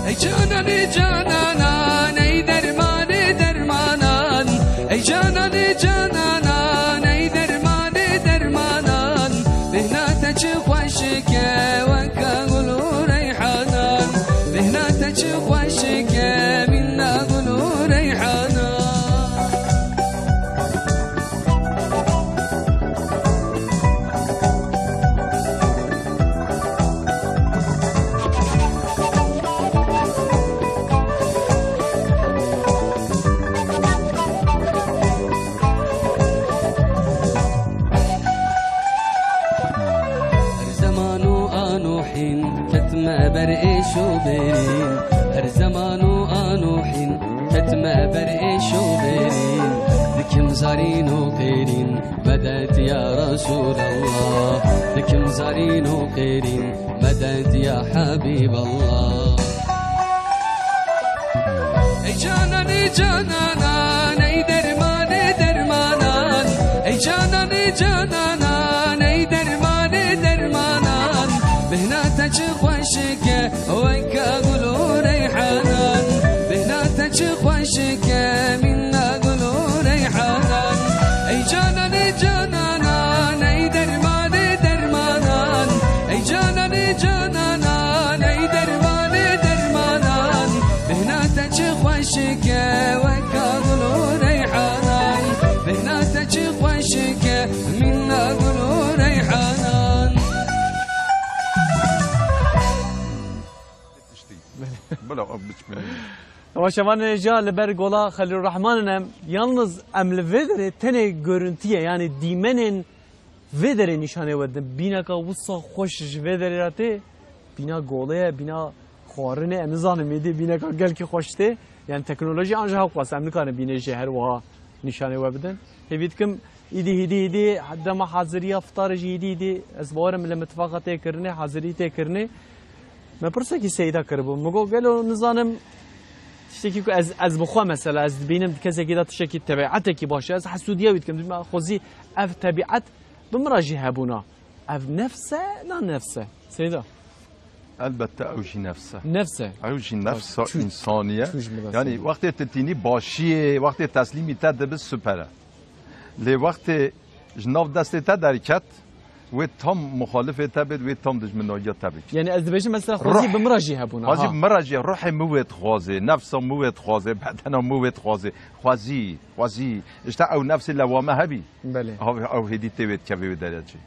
اي جانان جانان اي درمان درمانان اي جانان جانان اي درمان درمانان بهناتك خوشك وكا قلو ريحانان بهناتك خوشك منا قلو ريحانان برئيش وبرين هر زمان وآنو حين كتما برئيش وبرين لكم زارين وقيرين مدد يا رسول الله لكم زارين وقيرين مدد يا حبيب الله اي جانان جانان اي درمان درمانان اي جانان جانان اي درمان درمانان بهناتك خوشك وكا قلو ريحانان بهناتك خوشك منا قلو ريحانان اي جانان جانان اي درمان درمانان اي جانان جانان اي درمان درمانان بهناتك خوشك وكا قلو ريحانان بهناتك خوشك منا قلو ريحانان Ama şaman ja leber gola Halil Rahman'ın yalnız emlvedere tene görüntüye yani dimenin vedere nişane verdim. Bina ka vussa hoş vedere rate bina golaya bina xarine emzanı medi bina ka gel ki hoşte yani teknoloji anja hakwas emlikane bina her vaha nişane verdim. Hevitkim idi hatta ma haziriya iftarı idi az varım le mutfaqate kirne hazirite kirne ما پرسه کی سیدا کربو مگو گلو نزانم تشتکی که از بخوا مثلا از بینم کسی که داد تشکی طبیعت کی باشه از حسودیه وید کم خوزی اف طبیعت بمراجع هبونا اف نفسه نه نفسه سیدا البته اوجی نفسه اوجی نفس انسانیه یعنی وقتی تتینی باشیه وقتی تسلیمی تد به سپره لی وقتی جناف دسته تا درکت و تام مخالفه تبد و تام دشمنایی تبد یعنی از دبیجی مثلا خوزی بمراجی هبونه خوزی بمراجی روح موت خوازه نفس موت خوازه بدن موت خوازه خوزی اشتا او نفس لوامه هبی بله او هدی تبد کبی درجه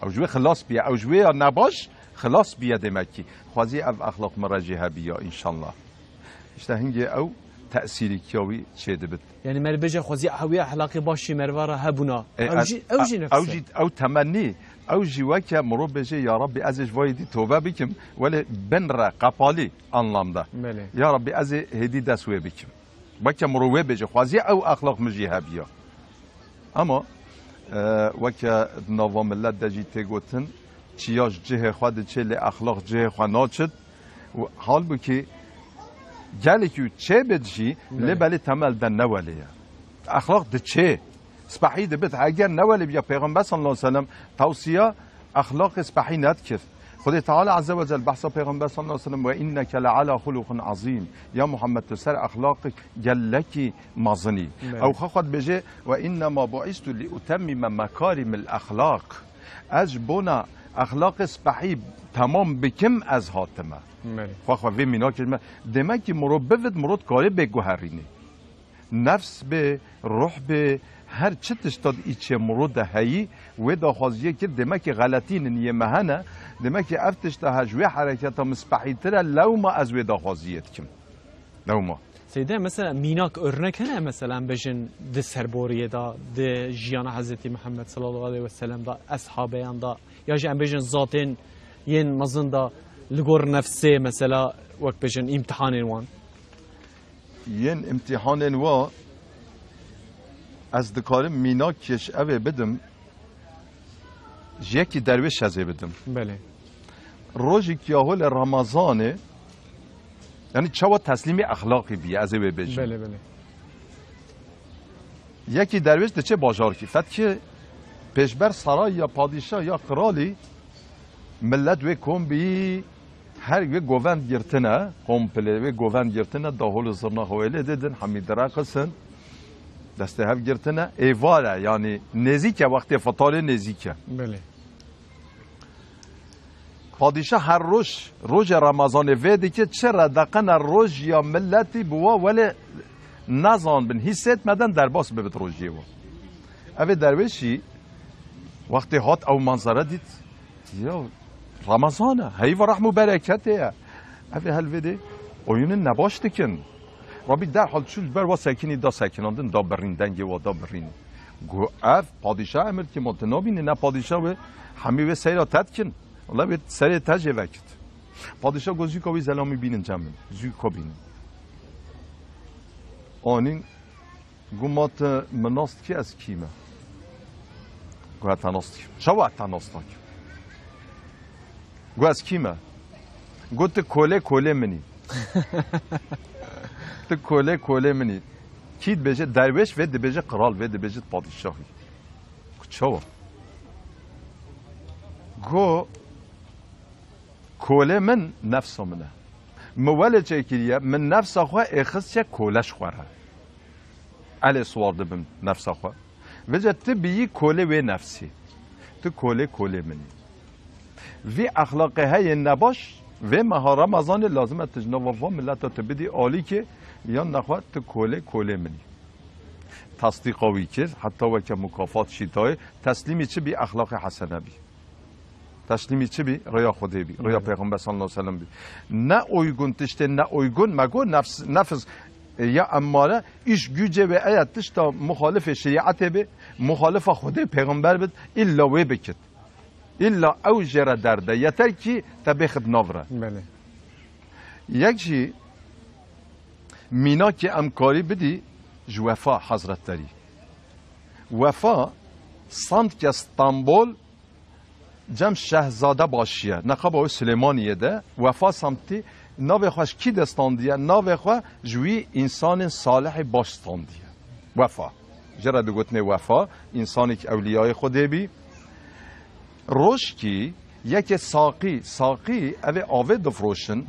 او جوی خلاص بیا او جوی نباش خلاص بیا دمکی خوزی او اخلاق مراجی هبی یا انشالله اشتا هنگی او تأثیری کیاوی چه دبت یعنی مر بجه خوزی هوی اخلاقی باشی مرواره هبونا اوجی نفسه او تمنی او جواک مرو بجه یا ربی ازش وایدی توبه بکم ولی بن را قپالی انلامده یا ربی از هدی دسوه بکم وکه مروه بجه خوزی او اخلاق مجی هبیا اما وکه نوام ملت دجی تگوتن چیاش جه خود چه لی اخلاق جه خود ناچد و حال بو که گلی که چه بدشی لبلی تمل دن نولیه اخلاق ده چه سپحی ده بد اگر نولی بیا پیغمبر صلی الله علیه وسلم توصیه اخلاق سپحی ند کرد خود تعالی عز و جل بحث پیغمبر صلی الله علیه وسلم و انک لعلی خلق عظیم یا محمد تسر اخلاق گلکی مازنی او خود بجه و انما بعثت لاتمم مکارم الاخلاق از بنا اخلاق سپحی تمام بکم از هاتمه خواه وی مینا که دمه که مرو بفت مرود کاری بگوهرینه نفس به روح به هر چه تشتاد ایچه مرود هایی و دا خوازیه که دمه که غلطین نیه مهنه دمه که افتش دا هجوه حرکت ها مسپحی تره لو ما از وی دا خوازیت کم لو ما سیده مثلا میناک ارنک هنه مثلا بجن ده سربوریه دا ده جیان حضرت محمد صلی الله علیه وسلم دا اصحابیان دا یا جن بجن ذاتین ین مزن دا لگور نفسه مثلا وقت بجن امتحان وان ین امتحان وا از دکارم میناکش اوه بدم یکی درویش ازه بدم بله روزی که اول رمضانه یعنی چوا تسلیم اخلاقی بی ازه بجن بله بله یکی درویش ده چه باجار کی فت که پیشبر سرای یا پادشاه یا کرالی ملت و کم بی هر یک گووند گرتنه کمپله و گووند گرتنه داخل زرنا حواله دیدن حمید راقصن دسته هف گرتنه ایواره یعنی نزیکه وقتی فطار نزیکه بله پادشاه هر روز رمضان ویدی که چرا دقن روز یا ملتی بوا ولی نزان بن حسیت مدن در باس ببت روزی و اوه درویشی وقتی هات او منظره دید یا رمضانه هی و رحم و برکته اوه هلویده oyunun نباشته کن رابی در حال چول بر و سکنی دا سکناندن دا بریندنگی و دا برین گو اف پادشاه امر که متنابینه نه پادشاه و همی و سیرا تد کن والله به سر تجه وقت پادشاه گو زی کوی زلامی بینن جمعن زی کو بینن آنین گو مات مناست کی از کیمه گو اتناست کیم شو اتناست کیم گو از کیمه گو ته کوله منی ته کوله منی کید بجه درویش و دبجه قرال و دبجه پادشاهی چاو گو کوله من نفس منه موال چکیریه من نفس خواه اخص چه کولش خوره علی سوار دبم نفس خواه وجه تبیی کوله و نفسی تو کوله منی وی اخلاقه های نباش و مها رمضان لازمه تجنب و ملت تبدی عالی که یا نخواه تو کوله منی تصدیقاوی کرد حتی وکه مکافات شیطای تسلیمی چه بی اخلاق حسنه بی تسلیمی چه بی ریا خوده بی ریا پیغمبر صلی الله علیه وسلم بی نه اویگون تشته نه اویگون مگو نفس یا اماره ایش گوجه و ایت تشتا مخالف شریعت بی مخالف خوده پیغمبر بید الا وی بکد الا او جره درده یتر کی تبخد نوره بله یک جی مینا که امکاری بدی وفا حضرت داری وفا سمت که استانبول جم شهزاده باشیه نقاب او سلیمانیه ده وفا سمتی ناوی خوش کی دستاندیه ناوی خواه جوی انسان صالح باشتاندیه وفا جرد گوتنه وفا انسانی که اولیای خوده بی روش کی یک ساقی اوه آوه دفروشن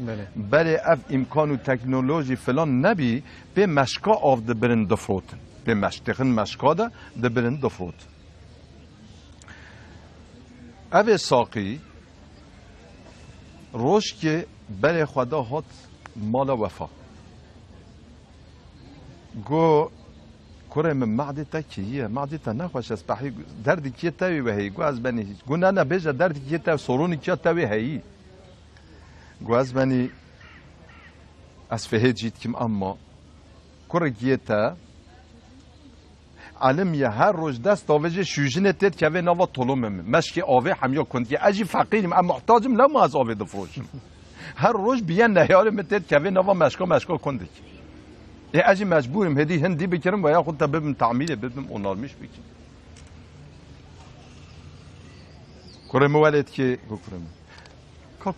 برای اف امکان و تکنولوژی فلان نبی به مشکا آف ده برن دفروتن به مشتخن مشکا ده برن دفروت اوه ساقی روش که بله خدا هات مالا وفا گو کره من معده تا کیه معده تا نخوش از بحی دردی کیه تاوی و هی گو از بنی گو نه بیجا دردی کیه تاوی سرونی کیه تاوی هی گو از بنی از فهد جید کم اما کره کیه تا علم یه هر روز دست آویج شوجنه تید که وی نوا طلومه مشکی آوی همیا کند که اجی فقیریم اما محتاجم لما از آوی دفروشم هر روز بیان نهیارم تید که وی نوا مشکا کنده یه اجی مجبورم هدی هندی بکرم و یا خود تا ببیم تعمیله ببیم اونارمیش بکرم کرم ولد که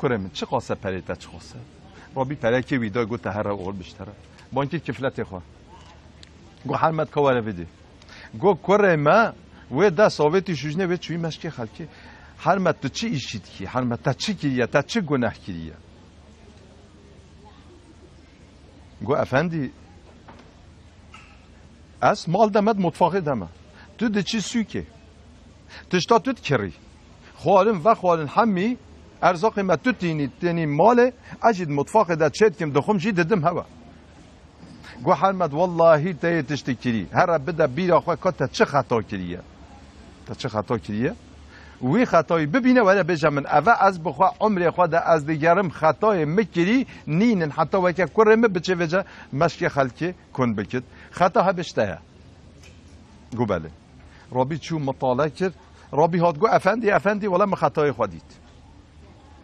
کرم چه قاسه پریتا چه قاسه رابی پره که ویدا گو تهر اول بشتره با اینکه کفلت خواه گو حرمت کواره ویدی گو کرم و دا ساویتی شوجنه و چوی مشکی خلکی حرمت تو چی ایشید کی حرمت تا چی کریه تا چی گناه کریه گو افندی از مال دمد متفاقی دمه تو ده چی سوکه تشتا تو کری خوارن و خوارن همی ارزاق ما تو تینی مال اجد متفاقی ده چید کم دخم جی ددم هوا گو حرمت والله تایی تشتی کری هر بده بیر آخواه که تا چه خطا کریه تا چه خطا کریه وی خطایی ببینه ولی بجا من اوه از بخواه عمری خود از دیگرم خطای مکری نینن حتی وکه کرم بچه وجه مشک خلکی کن بکد خطا ها بشته گو بله رابی چو مطالعه کرد رابی هات گو افندی ولی من خطای خودید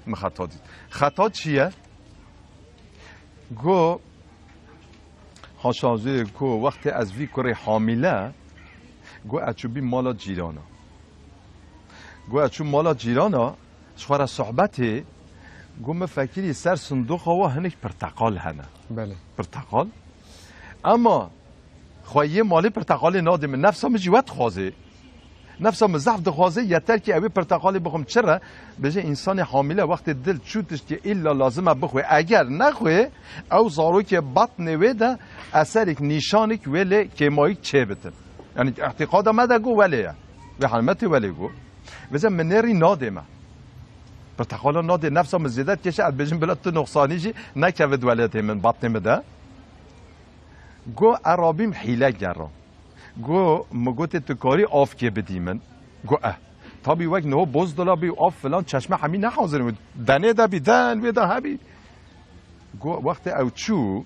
من خطا دید خطا چیه؟ گو هاشازه گو وقتی از وی کره حامله گو اچوبی مالا جیرانا گو چون مالا جیرانا شوارا صحبته گو مفکری سر صندوق هوا هنک پرتقال هنه بله پرتقال اما خواهی مالی پرتقال نادم نفسم جوات خوازه نفسم ضعف دخوازه یتر که اوی پرتقالی بخوام چرا بجه انسان حامله وقت دل چوتش که ایلا لازمه بخواه اگر نخواه او زارو که بطن ویده اثرک نیشانک ولی کمایک چه بتن یعنی اعتقاد مده گو ولیه و حلمت ولی گو بزن منری نادمه پرتقالا ناده نفسم زیادت کشه از بجن بلد تو نقصانی جی نکوید ولیته من بطن مده گو عرابیم حیله گرم گو مگوت تو کاری آف که بدی من گو تابی وقت نه بوز دلا بی آف فلان چشمه همین نحاضر دنه دا بی دن وی دا هبی گو وقت او چو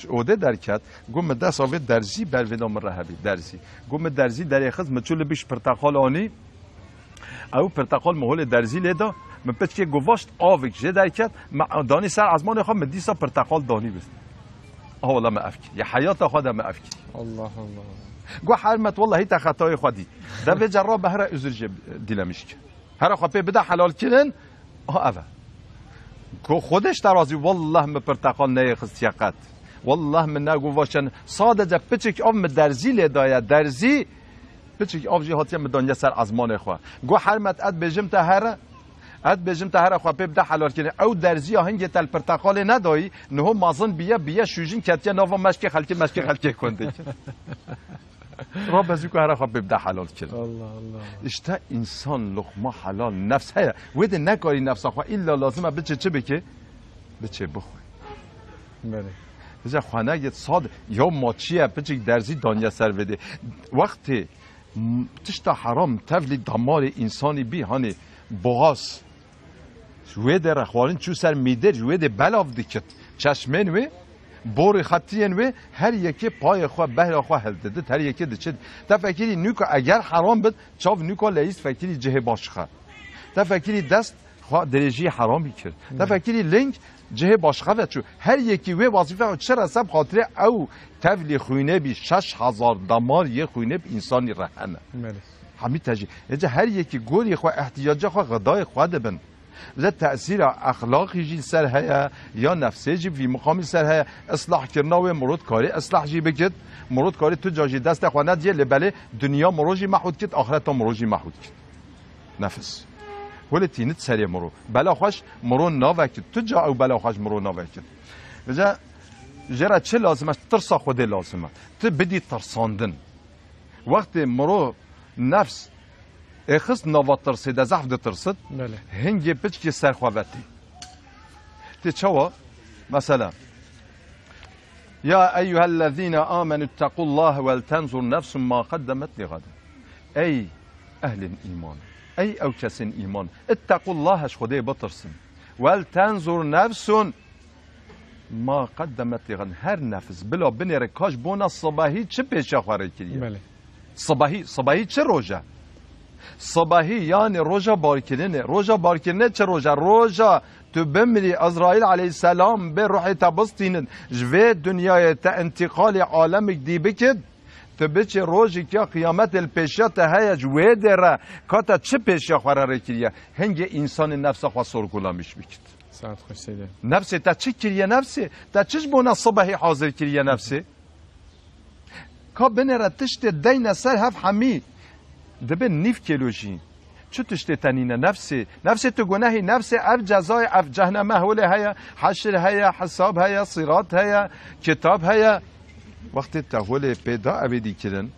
اوده درکت گو مده صافی درزی بر ویدا من رهبی درزی گو مد درزی در یخز مچول بیش پرتقال آنی او پرتقال محول درزی لیدا من پس که گواشت آوک جه درکت دانی سر از ما نخواه مدیسا پرتقال دانی بست والله ما افکر یا حیات خود ما افکر الله گو حرمت والله هی تا خطای خودی در به جرا به هر ازر دیلمش که هر خواهی بده حلال کنن اوه گو خودش ترازی والله ما پرتقال نیخست یقت والله من نگو واشن ساده پچک آف درزی لیدایا درزی پچک آف جی هاتیم دنیا سر از ما نخواه گو حرمت اد بجم تا هر خواهی بده حلال کنه او درزی هنگی تل پرتقال ندایی نه مازن بیا شوجین کتیا نوا مشک خلکی کنده را بزی که هر خواهی بده حلال کنه الله اشتا انسان لقمه حلال نفس هیا ویده نکاری نفس خواه ایلا لازمه بچه چه بکه بچه بخواه بله بچه خوانه گید ساده یا ماچیه بچه درزی دانیا سر بده وقتی تشتا حرام تفلی دمار انسانی بی هانی بغاس ویده رخوارین چو سر میده ویده بلاف دیکت چشمین وی بور خطیین وی هر یکی پای خواه بهر خواه هل دید هر یکی دیچه تا فکری نوکا اگر حرام بد چاو نوکا لیست فکری جه باش خواه تا فکری دست خواه درجی حرامی کرد تا فکری لنگ جه باش خواه چو هر یکی وی وظیفه چرا سب خاطره او تفلی خوینه بی 6000 دمار یه خوینه بی انسانی رهنه همین تجی اینجا هر یکی گوری خواه احتیاج خواه غدای خواه دبن زه تأثیر اخلاقی جی سر هیا یا نفسی جی وی مقامی سر هیا اصلاح کرنا و مرود کاری اصلاح جی بکد مرود کاری تو جاجی دست خوانه دیه لبله دنیا مروجی محود کد آخرت مروجی محود کد نفس ولی تینت سری مرو بلا خوش مرو ناوه کد تو جا او بلا خوش مرو ناوه کد بجا جرا چه لازمه ترسا خوده لازمه تو بدی ترساندن وقت مرو نفس اخص نواتر سیده زحف ده ترسد بله هنگی پچ که سرخوابتی تی چوا مثلا يا أيها الذين آمنوا اتقوا الله ولتنظر نفس ما قدمت لغد أي أهل الإيمان أي أو كسن إيمان اتقوا الله اش خدای بترسن ولتنظر نفس ما قدمت لغد هر نفس بلا بنره کاش بونا صباحی چه پیش خواره کریه بله صباحی چه روژه صباحی یعنی روژه بارکرینه چه روژه تو بمری ازرائیل علیه السلام به روح تبستین جوه دنیای تا انتقال عالم دی بکد تو بچه روژی که قیامت الپیشت های جوه دره کاتا چه پیشه خواره رکریه هنگه انسان نفس خواه سرگلامیش بکد ساعت خوش سیده نفسه تا چه کریه نفسه تا چش بونا صبحی حاضر کریه نفسه که بنره تشت دین سر هف حمی دبه نیف کلوشی چه تشت تنینه نفسه تو گناهی نفسه اف جزای اف جهنمه هوله هیا حشر هیا حساب هیا صراط هیا کتاب هیا وقتی تهوله پیدا ابدی کردن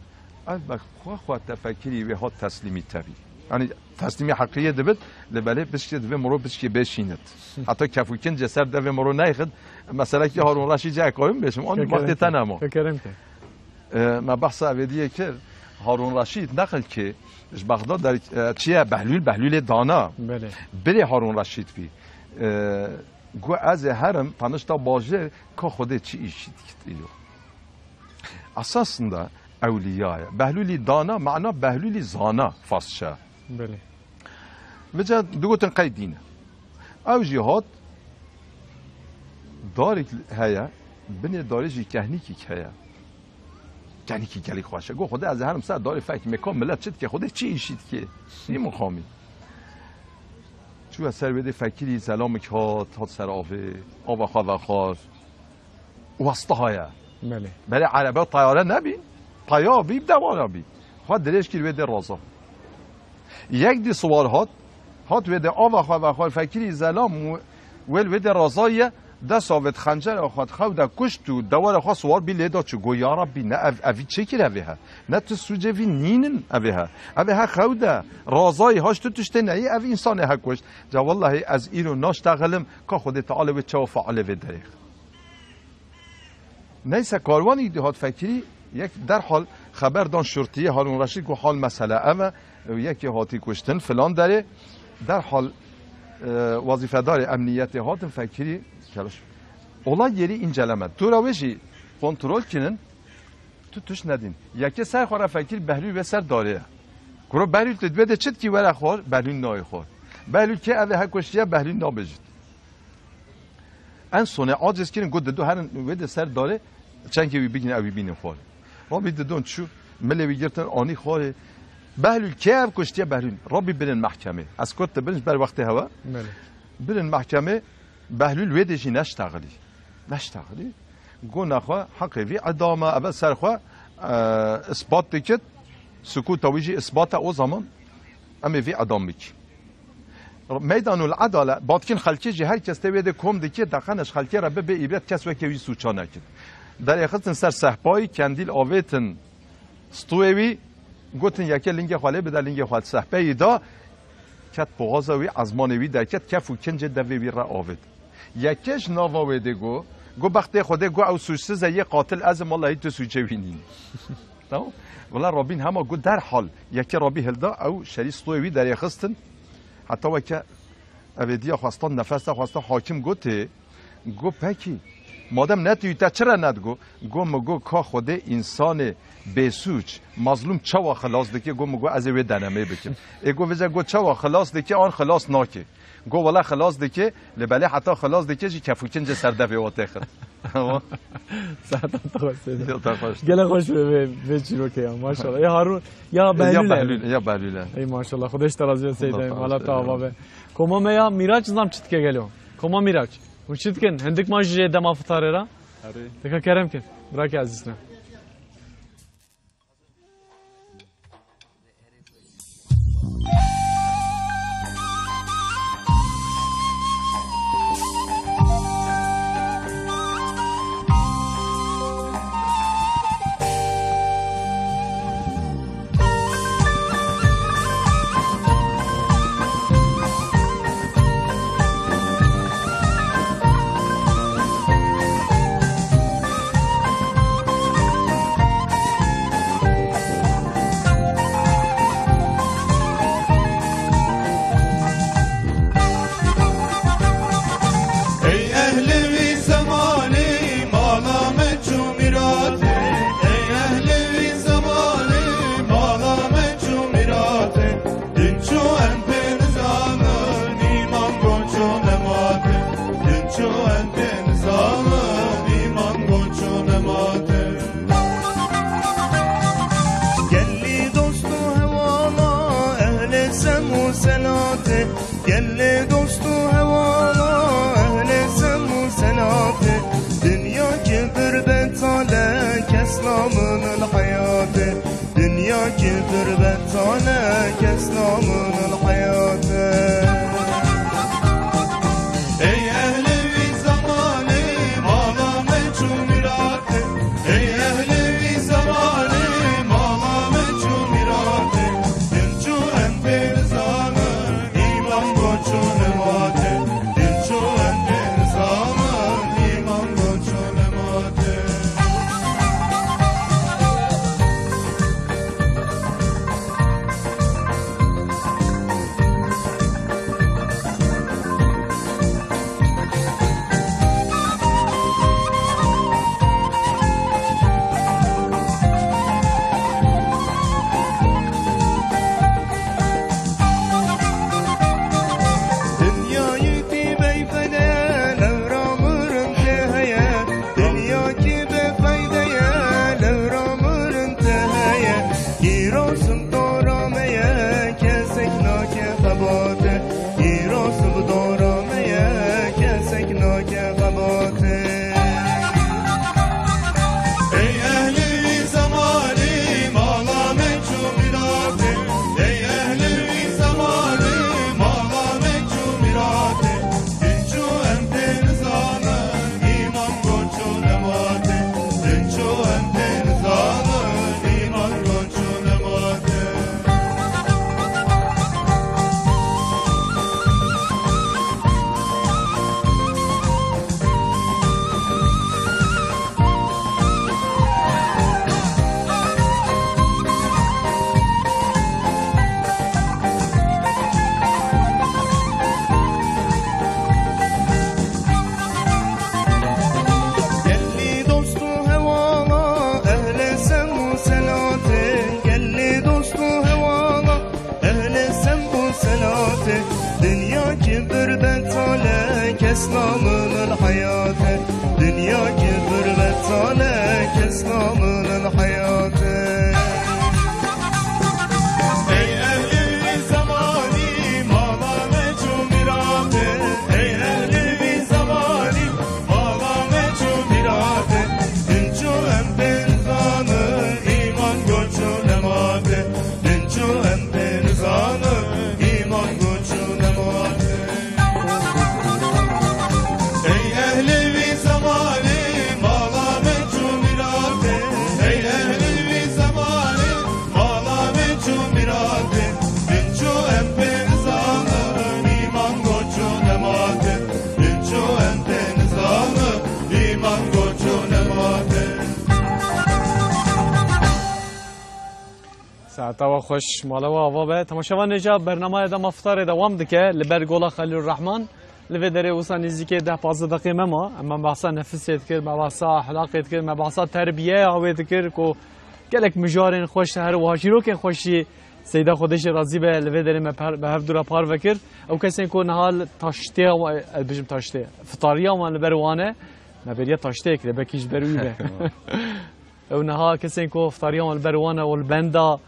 اف خواه تفکری و ها تسلیمی تبی یعنی تسلیمی حقیقی دبت لبله بشکه دبه مرو بشکه بشیند حتی کفوکن جسر دبه مرو نیخد مثلا که هارون رشید جای قایم بشم آن وقتی تنما فکرم که ما بحث ابدیه که هارون رشید نقل که بغداد در چیه بهلول دانا بله بره هارون رشید بی گو از هرم تنشتا باجه که خوده چی ایشید ایلو اساسنده اولیای بهلول دانا معنا بهلول زانا فاسشه بله وجه دوگوتن قیدینه او جهاد دارک هیا بنی دارجی کهنیکی که هیا کهنیکی گلی خواشه گو خوده از هرم سر داری فکر میکن ملت چید که خوده چی ایشید که این مخامی چو از سر بده فکری سلام که هات سر آوه خواه وسطه هیا بله بله عربه طیاره نبی طیابی بدوانه بی خواه دلش کل بده رازا یک دی سوار هات وده آوه خواه فکری سلام ول وده رازایه ده ساوت خنجر خود خود کشت و دوار خواست سوار بی لیدا چو گو یا ربی نه اوی چه کر اوی ها نه تو سوجه وی نینن اوی ها خوده رازای هاش تو تشته نه اوی انسان ها کشت جا والله از ایرو ناشتغلم که خود تعالی و چه و فعاله و دریخ نیسه کاروانی دهات فکری یک در حال خبر دان شرطیه هارون رشید گو حال مسئله اما یکی هاتی کشتن فلان داره در حال وظیفه دار امنیت هاتن فکری کلاش olay yeri inceleme. Turavişi kontrol kinin tutuş nedin. Yaki ser xora fakir behlül ve ser dariye. Kuro behlül tedve de çit ki vere xor behlül nay xor. Behlül ki eve hakoşiye behlül nabejit. En sona aciz kinin god dedu herin ve de ser dare çenki vi bigin evi binin xor. Rabbi dedon şu melevi girten ani xor behlül ki ev koştiye behlül. Rabbi binin mahkeme. Az kot de biniş ber vakti hava. Binin mahkeme بهلول ویدیشی نشتغلی گو نخوا حقی وی ادامه اول سرخوا اثبات دکت سکوت ویجی اثبات او زمان اما وی ادامه کی میدان العداله بادکن خلکی جی هر کس تویده کم دکی دقنش خلکی را به ایبرت کس وکی وی سوچا نکد در اخستن سر صحبای کندیل آویتن ستویوی گوتن یکی لنگ خاله بده لنگ خال صحبای دا کت بغازوی ازمانوی در کت کفو کنج دوی را آوید یکیش نواویده گو بخته خوده گو او سوچسز یه قاتل از مالایی تو سوچه وینین تمام ولی رابین همه گو در حال یکی رابی هلدا او شری ستویوی در یخستن حتی وکه اویدیا خواستان نفسته خواستان حاکم گو پکی مادم نتوی تا چرا ندگو گو که خوده انسان بسوچ مظلوم چوا خلاص دکی گو از وی دنمه بکن گو وجه گو چوا خلاص دکی آن خلاص ناکه گو والا خلاص دکی لبله حتی خلاص دکی جی کفوکن جه سردفه واتخر ساعتا خوش گله خوش به چیرو که ماشاءالله یا هارون یا بهلوله ای ماشاءالله خودش ترازی سیده مالا تا به کما میا میراج نام چت که گلو کما میراج وشید کن هندک ماش جه دم افطاره را دکا کرم کن براک عزیزنا كسلامن الحياة دنيا كغربتانه كسلامن الحياة ساعتا خوش مالا و آوا به تماشاوان نجا برنامه دا مفتار دوام دکه لبر گولا خلیل الرحمن لوی داره وسا نزدیک 10-15 دقیقه ما اما بحثا نفسیت کرد ما بحثا اخلاقیت کرد ما بحثا تربیه آوید کرد کو گلک مجارن خوش هر و هاشیرو که خوشی سیدا خودش راضی به لوی داره به هفت دورا پار وکرد او کسی کو نهال تاشته و بجم تاشته فطاریه و لبر وانه ما بریا تاشته کرد بکیش بروی به او نها کسی کو فطاریه و لبر وانه و البندا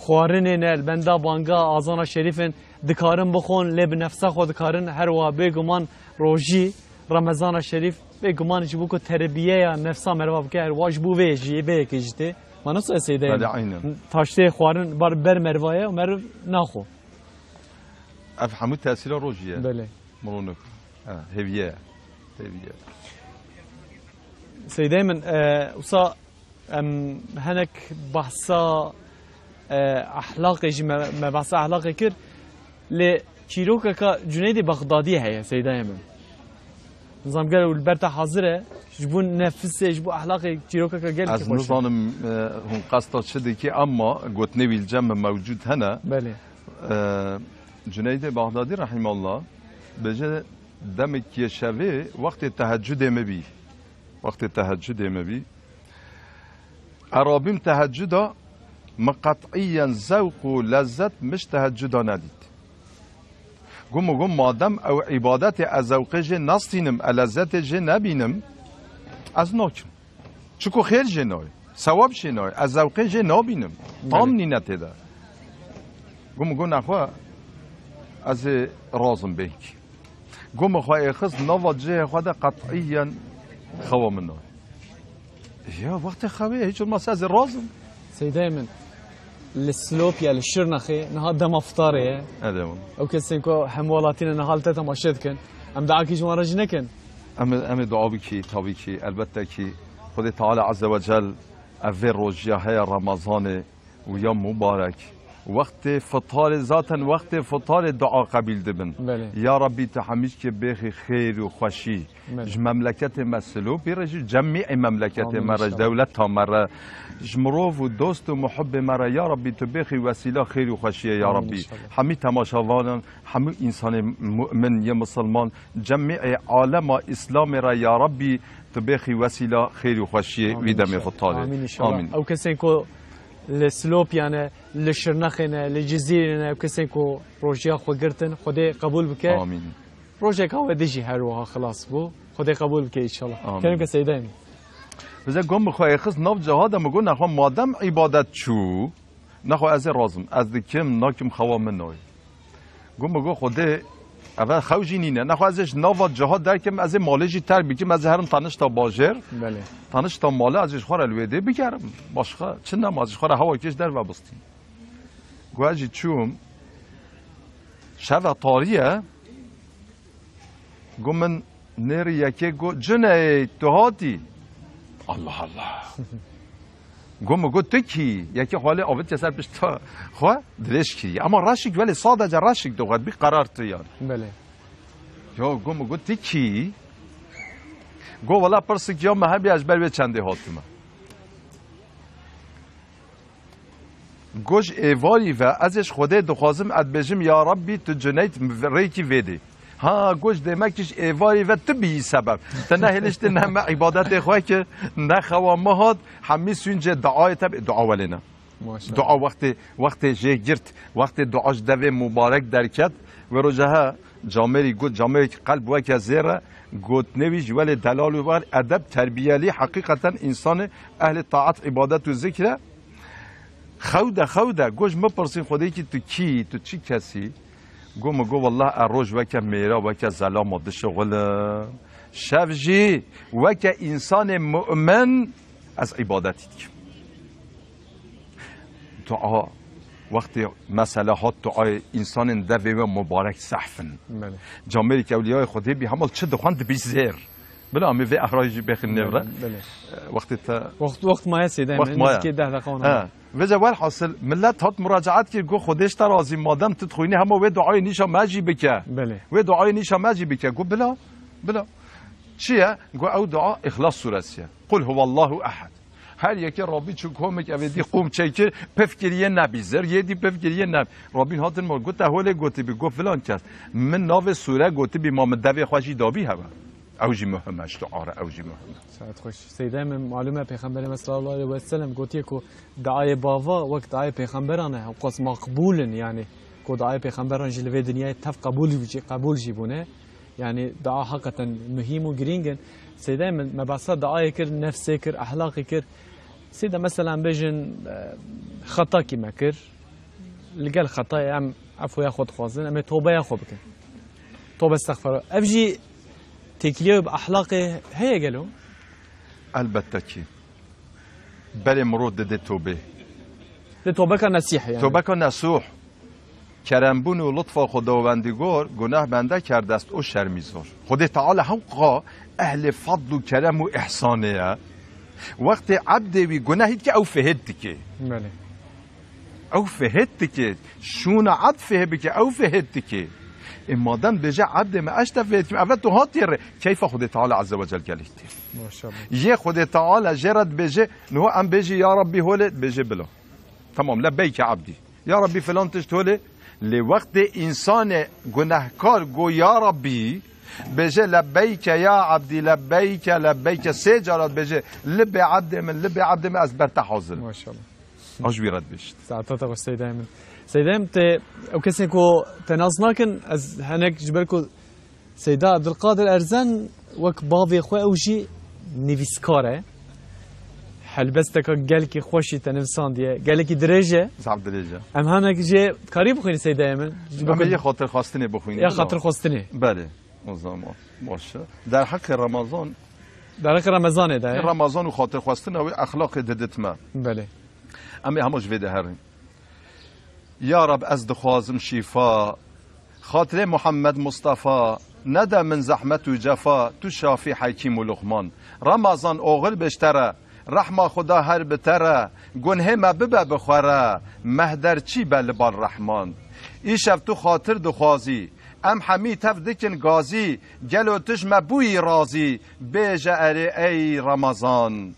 خوارنه البندا بانگا آزانا شریفن دکارن بخون لب نفسا خود دکارن هر وا بگمان روزی رمضان شریف بگمان جبو کو تربیه یا نفسا مروا بکه هر واج بو ویجی به کجته منوس اسیده تاشته خوارن بر مروایه و مرو ناخو افهمو تاثیر روزیه بله مرونک هویه سیده من وصا هنك بحثا اخلاقی ما بحث اخلاقی کر ل چیروکا کا جنید بغدادی هي سیده من نظام قال والبرتا حاضره جبون نفس جبو اخلاقی چیروکا کا قال از نظام هم قصد شده که اما قلت نبي الجمع موجود هنا بله جنید بغدادی رحمه الله بجه دمك يشوي وقت التهجد مبي وقت التهجد مبي ارابيم تهجدا مقطعيا ذوق و لذت مش تهجدا ندید گم مادم او عبادت از ذوق جه نستینم لذت جه نبینم از ناکم چکو خیر جه نای ثواب جه نای از ذوق جه نبینم آمنی نتیده گم نخواه از رازم بینک گم خواه اخص نواد جه خود قطعيا خوا من نای یا وقت خواه هیچ الماسه از رازم سيدي من السلوب يا الشرنخي نهار دم افطاري ادم او كسينكو حمولاتين نهار تتا مشيتكن ام دعاكي جوان رجنكن ام دعا بكي طبيكي البته كي خدي تعالى عز وجل اول روجيا هي رمضان ويا مبارك وقت فطار ذاتا وقت فطار دعا قبيل دبن بله. يا ربي تحميش كي بخي خير وخوشي مملكت مسلو بيرج جميع مملكت مرج دولتها مره جمروف ودوست ومحب مرة يا ربي تبخي وسيلة خير وخشية يا ربي حمي تماشاوانا حمي إنسان مؤمن يا مسلمان جميع عالم إسلام را يا ربي تبخي وسيلة خير وخشية ويدم فطالة آمين إن شاء الله آمين. أو كسينكو لسلوب يعني لشرنخنا لجزيرنا أو كسينكو روجيا خو خدي قبول بك آمين روجيا كهو ديجي هروها خلاص بو خدي قبول بك إن شاء الله كلام كسيدين بذار گم بخواه خز ناف جهاد مگو نخواه مادم عبادت چو نخواه از رازم از دکم ناکم خواه من نای گم بگو خوده اول خوجی نینه نخواه ازش ناف جهاد درکم از مالجی تر بکم از هرم تنش تا باجر بله تنش تا ماله ازش خواه الویده بگرم باشخواه چه نم ازش خواه هوا کش در و بستیم گو اجی چوم شب طاریه گو من نیر یکی گو جنه توهاتی الله الله گم تکی یکی حاله آوت جسر بشتا خواه درش کی اما رشک ولی صادق رشک دوغد بی قرار تیار بله یا گم تکی گو والا پرسک یا مهبی از بر چنده هاتمه گوش ایواری و ازش خوده دخوازم اد بجم یا ربی تو جنیت ریکی ویدی ها گوش دمکش ایواری و طبیعی سبب تنهلش تنهم عبادت خواه که نخوا مهاد همی سونج دعای تب دعا ولنا دعا وقت جه گرت وقت دعاش دوه مبارک درکت و رجها جامری گوت جامری قلب وک زیره گوت نوی جوال دلال و ادب تربیتی حقیقتا انسان اهل طاعت عبادت و ذکر خوده گوش مپرسین خودی که تو کی تو چی کسی گو مگو والله اروج وک میرا وک زلام و شغل شفجی وک انسان مؤمن از عبادتی دی دعا وقتی مسئله ها دعای انسان دوی و مبارک صحفن جامعی که اولیای خودی بی همال چه دخواند بی زیر بلا امی وی احراجی بخن نوره وقتی تا وقت مایه سیده وقت مایه وجه وال حاصل ملت هات مراجعت که گو خودش تا رازی مادم تدخوینی همه وی دعای نیشا مجی بکه وی دعای نیشا مجی بکه گو بلا چیه؟ گو او دعا اخلاص سورسیه قل هو الله احد هر یکی رابی چون کومک اویدی قوم چیکر پفکریه نبیزر یدی پفکریه نب رابین هاتن ما گوت هوله گوتی بی گو فلان کس من ناو سوره گوتی بی مام دوی خوشی دابی هوا اوجی مهمش دعاره اوجی مهم ساعت خوش سیده من معلومه پیغمبر صلی الله علیه و سلم گوتی کو دعای باوا وقت دعای پیغمبرانه وقت مقبولن یعنی کو دعای پیغمبران جلوه دنیای تف قبول جیبونه يعني دعاء حقا مهم وجرينجن سيدا ما بعصا دعاء كر نفسي كر أخلاقي كر سيدا مثلا بيجن خطا كيما كر لقال خطا أم عفو ياخد خوازن أم توبة ياخد بكن توبة استغفر أبجي تكليه بأخلاقي هي قالوا البته كي بل مرود دي توبة دي توبة كان نصيحة يعني توبة كان نصوح کرمبون و لطف خداوندگار گناه بنده کرده است او شرمیزار خدا تعالی حقا اهل فضل و کرم و احسانه وقت عبد وی گناهید که او فهد که بله او فهد که شون عبد فهد که او فهد که اما دم بجا عبد ما اشتفهد که اول تو هاتیر کیف خدا تعالی عز وجل گلیت ماشاءالله یه خدا تعالی جرد بجا نو ام بجا یا ربی هولد بجا بلا تمام لبیک عبدی یا ربی فلان تشتوله لوقت انسان گناهکار گو یا ربی بجه لبیک یا عبدی لبیک لبیک سه جارات بجه لب عبد من از برت حاضر ماشاءالله اجوی رد بشت ساعتها تقول سيدايم ت او كسنكو تنازناكن از هناك جبركو سيدا عبد القادر ارزان وك بافي خو اوجي نيفيسكاره حلبستك قالكي خوشي تنفسان دي قالكي درجه صعب درجه ام هناك جي قريب خوين سيدايم يا خاطر خواستني بخوين يا خاطر خواستني بله نظام باشه در حق رمضان در حق رمضان ده رمضان و خاطر خواستن او اخلاق ددت ما بله اما همش ویده هرین یا رب از دخوازم شفا خاطر محمد مصطفى نده من زحمت و جفا تو شافی حکیم و لقمان رمضان اوغل بشتره رحمه خدا هر بتره گنه ما ببه بخوره مهدر چی بلبان رحمان ای شب تو خاطر دخوازی ام حمی تف دکن گازی گلو تش مبوی رازی بیجه اری ای رمضان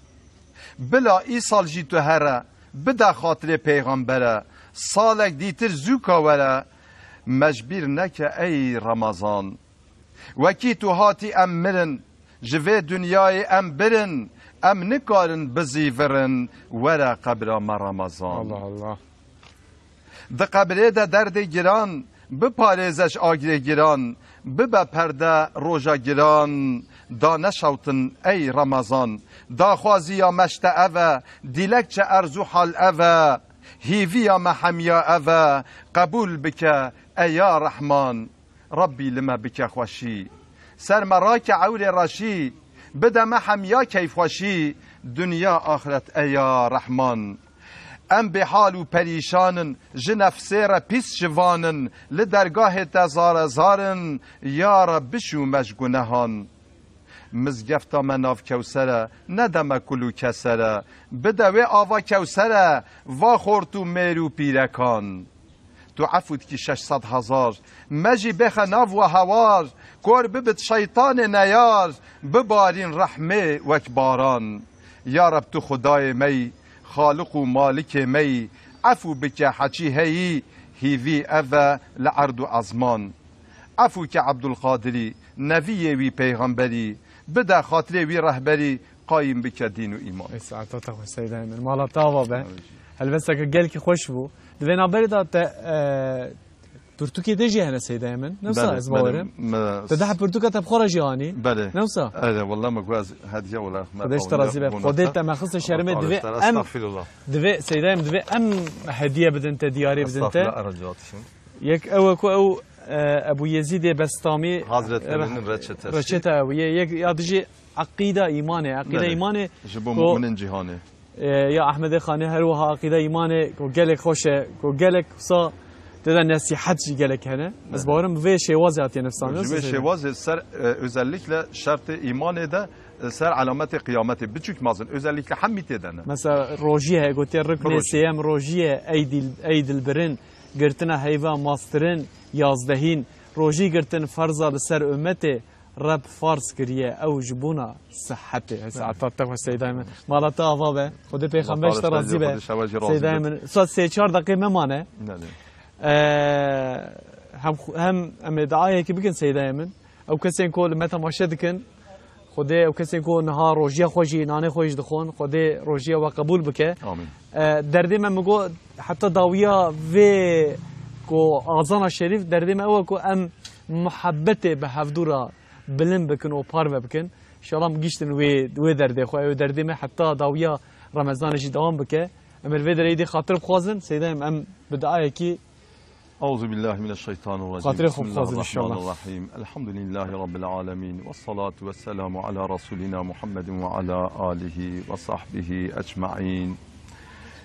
بلا ای سال جی تو هره بده خاطر پیغمبره سالک دیتر زوکا وره مجبیر نکه ای رمضان وکی تو هاتی ام مرن جوه دنیای ام برن ام نکارن بزیورن وره قبر ما رمضان الله الله ده قبره ده درد گران بپارێزش ئاگرێ گیران ببە پەردە ڕۆژە گیران دا نەشەوتن ئەی ڕەمەزان داخوازیە مەشتە ئەڤە دیلەکچە ئەرزوو حال ئەڤە هیڤیە مەحەمیە ئەڤە قبول بکە ئەیا ڕەحمان ڕەبی لمە بکە خۆشی سەرمەڕاکە عەورێ ڕەشی بدە مەحەمیە کەیفخۆشی دنیا ئاخرەت ئەیا ڕەحمان ام به حال و پریشانن جنفسه را پیس جوانن لدرگاه تزار زارن یا رب بشو مشگونهان مزگفتا مناف کوسره ندم کلو کسره بدوی آوا کوسره و خورتو میرو پیرکان تو عفود کی 600,000 مجی بخ ناف و هوار کور ببت شیطان نیار ببارین رحمه وک باران یا رب تو خدای می خالق و مالک می عفو بکه حچی هی هیوی اوه لعرض و ازمان عفو که عبدالقادری نوی وی پیغمبری بده خاطر وی رهبری قایم بکه دین و ایمان ساعتها خوش سیده من مالا تاوا به هل بس که گل که خوش بو دوینا بری دا پرتوکی دیجی هنه سیده من نوسا بله، از باورم بله. تده پرتوکا تب خورا جهانی بله نوسا آره والله مگو از هدیه ولا خدایش ترازی به خودت مخصوص شرمه دوی ام دوی سیده ام دوی ام هدیه بدن تا دیاری بدن تا یک او ابو یزید بستامی حضرت رچته او یک یادجی عقیده ایمانه جبو مؤمن جهانه یا احمد خانه هر وها عقیده ایمانه کو گلک خوشه کو گلک صا تدا نصیحت جی گلک هنه از باورم ve şevaz ati nefsani ve şevaz ser özellikle şart imanı da ser alameti kıyameti birçok mazın özellikle hammit edene mesela rojiye gote rükne siyam rojiye eydil birin girtina heyva masterin yazdehin roji girtin farza ser ümmeti رب فارس کریه او جبونا صحته ساعات و سیدای من مالات آوا به خود پیغمبرش راضی به سیدای من ساعت 3-4 دقیقه ممانه هم دعایه که بکن سیدای من او کسی کو متا ماشه دکن خود او کسی کو نها روجیا خوشی نانه خوش دخون خود روجیا و قبول بکه دردی من مگو حتی داویا و کو آذان شریف دردی من او کو ام محبت به هفدورا بلند بکن و پار بکن انشالله مگیشتن و درده خواه و درده ما حتی داویا رمضانش دوام بکه امر و درده خاطر بخوازن سیدایم ام بدعایه کی أعوذ بالله من الشيطان الرجيم بسم الله الرحمن الرحيم الحمد لله رب العالمين والصلاة والسلام على رسولنا محمد وعلى آله وصحبه أجمعين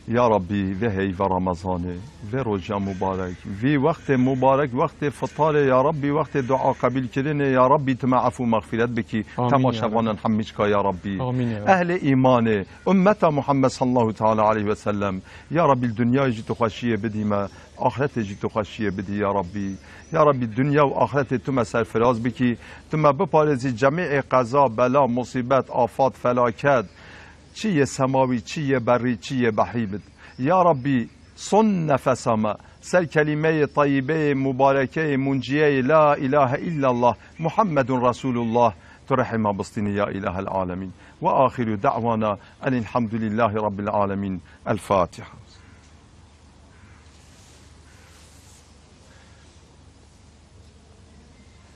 یا ربی و هی و رمضانه و روزه مبارک و وقت مبارک وقت فطار یا ربی وقت دعا قبول کردن یا ربی تم عفو مغفرت بکی تماشاگانان همیش کا یا ربی اهل ایمان امت محمد صلی الله تعالی علیه و سلم یا ربی دنیای جی تو خوشیه بدی ما آخرت جی تو خوشیه بدی یا ربی دنیا و آخرت تو ما سرفراز بکی تو ما بپارزی جمیع قضا بلا مصیبت آفات فلاکت چیه سماوی چیه بری چیه بحری بد یا ربی صن نفسما سر کلمه طیبه مبارکه منجیه لا اله الا الله محمد رسول الله ترحم بسطني يا إله العالمين وآخر دعوانا أن الحمد لله رب العالمين الفاتحة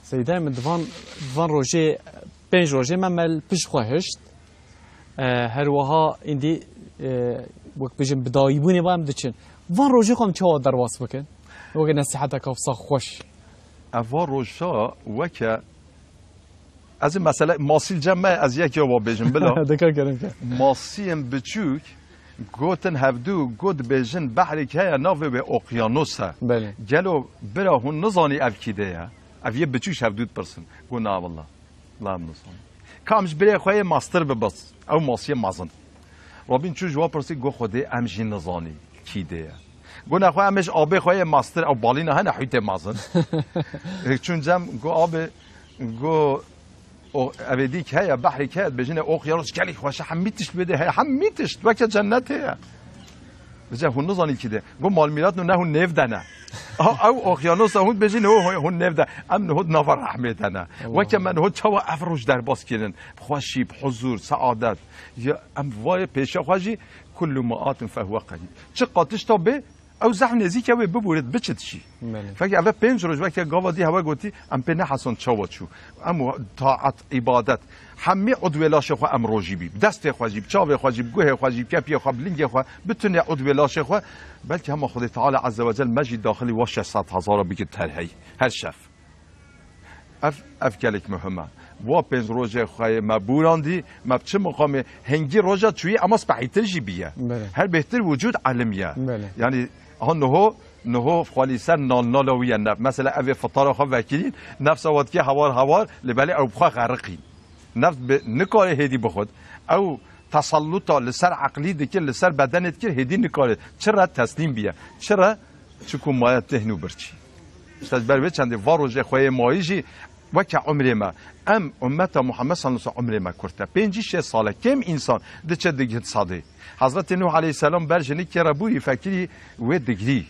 سيداي من دفان روجي بين روجي ممل بش خواهشت هر وها اندی وقت بجم بدایبونی با هم دچن وان روزی خواهم چه در واس بکن وقت نصیحت که افسا خوش اوان روزا وکه از این مسئله ماسیل جمعه از یکی با بجم بلا دکار کردم که ماسیم بچوک گوتن هفدو گود بجن بحری که های ناوه به اقیانوس ها گلو برا هون نزانی افکیده ها افیه بچوش هفدود پرسن گو نا والله لا نزانی کامش بری خواه ماستر ببس او ماسی مازن رابین چو جواب پرسی گو خوده امجی نزانی کیده گو نخواه امش آبه خواه ماستر او بالی نه نحویت مازن چون جم گو آبه گو اویدی که هیا بحری که بجنه اقیانوس کلی خواه حمیتش بده هیا حمیتش وکه جنت هیا بجه هون نزانی کیده گو مال میرات نه هون نیف دنه او اقیانوس هون بجین هون نفده ام نهود نفر رحمتنا وکه من هود چوا افروش در باز کردن خوشی حضور سعادت یا ام وای پیش خوشی کل مآت فهو قلیل چه قاتش تا به او زحم نزیک او ببورد بچت شی فکر اول 5 روز وقتی گاوا دی هوا گوتی ام پنه حسن چوا چو ام طاعت عبادت همه عدولاش خو ام روجی بی دست خوجی چاو خوجی گوه خوجی کپی خو بلنگ خو بتونه عدولاش خو بلکه هم خود تعالی عز وجل مجید داخلی و 600,000 بگید ترهی هر شف اف کلک مهمه و 5 روز خوای مبوراندی مب چه مقام هنگی روزا توی اما سپایتر جی بیه هر بهتر وجود علمیه یعنی نهو خالصا نالویه مثلا اوی فطار خو وکیلین نفس وقت که هوار لبلی او بخوا غرقی نفس نکاره هدی بخود او تسلطا لسر عقلی دکر لسر بدنت کر هدی نکاره چرا تسلیم بیه چرا چکو مایت تهنو برچی استجبر به چنده واروجه خواه مایجی وکه عمر ما امت محمد صلی الله علیه و عمر ما کرده 5-6 ساله کم انسان ده چه دیگه صاده حضرت نوح علیه السلام برجنی که ربوی فکری و دگری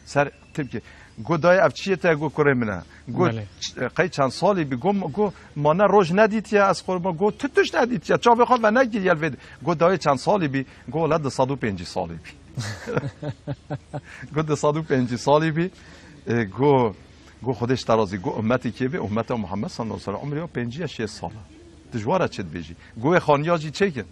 سر تبکه گو دای افچیه تا گو کره منه گو قی چند سالی بگم گو مانه روش ندید یا از خورما گو توش ندید یا چا بخواد و نگیر یل وید گو دای چند سالی بی گو ولد 105 سالی بی گو 105 سالی بی گو خودش ترازی گو امتی که به امت محمد صلی الله علیه و عمره 56 ساله دجواره چت بیجی گو خانیاجی چکن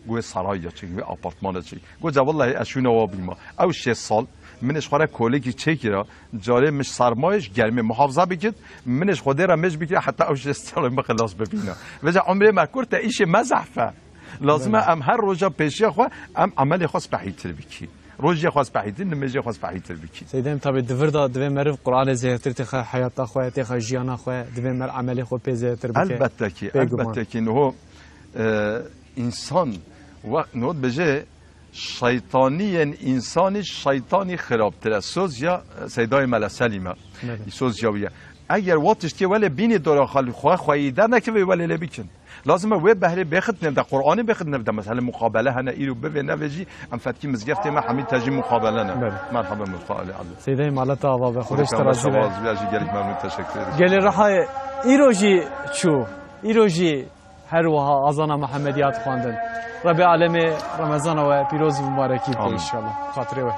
گو سرای چکن گو آپارتمان چکن گو جواب الله اشونه و بیما او 6 سال منش خوره کولگی چکیرا جاره مش سرمایش گرمی محافظه بکید منش خوده را مش بکید حتی او 6 سال مخلاص ببینه وجه عمره مکور تا ایش مزحفه لازمه ام هر روزا پیشی خو ام عمل خاص بهیتر بکی روزی خاص بهیتر نمیجی خاص بهیتر بکی سیدم تابع دوردا دوی مرف قرآن زیاتر تخ حیات خو تخ جیان خو دوی مر عمل خو پیزیاتر بکی البته که نه انسان و نه بجه شیطانی انسانی شیطانی خرابتر سوز یا سیدای مل سلیمه سوز یاویه اگر واتش که ولی بینی داره خالی خواه نکه ولی لبیکن لازمه و بهره بخد نبدا قرآنی بخد نبدا مثلا مقابله هنا ایرو ببین نوجی ام فتکی مزگفت ما حمید تجی مقابله نه مرحبا متفائل عبد سیدای مالتا و خودش ترازی گلی ممنون تشکر گلی رهای ایروجی چو ایروجی هر وها اذان محمدیات خواندن رب عالم رمضان و پیروزی مبارکی ان شاء الله خاطره و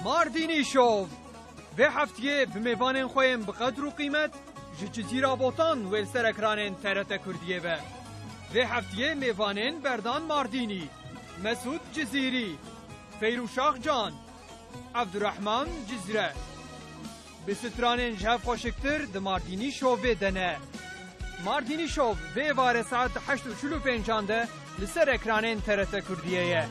ماردینی شو به هفتیه به میوان خویم بقدر و قیمت جزیره بوتان و سر اکران ترت کردیه به هفتیه میوانن بردان ماردینی مسعود جزیری فیروشاخ جان عبدالرحمن جزره به سترانن جهف خوشکتر ده ماردینی شو بدنه ماردینی شو به وار ساعت 8:45 ده لسر اکران ترت کردیه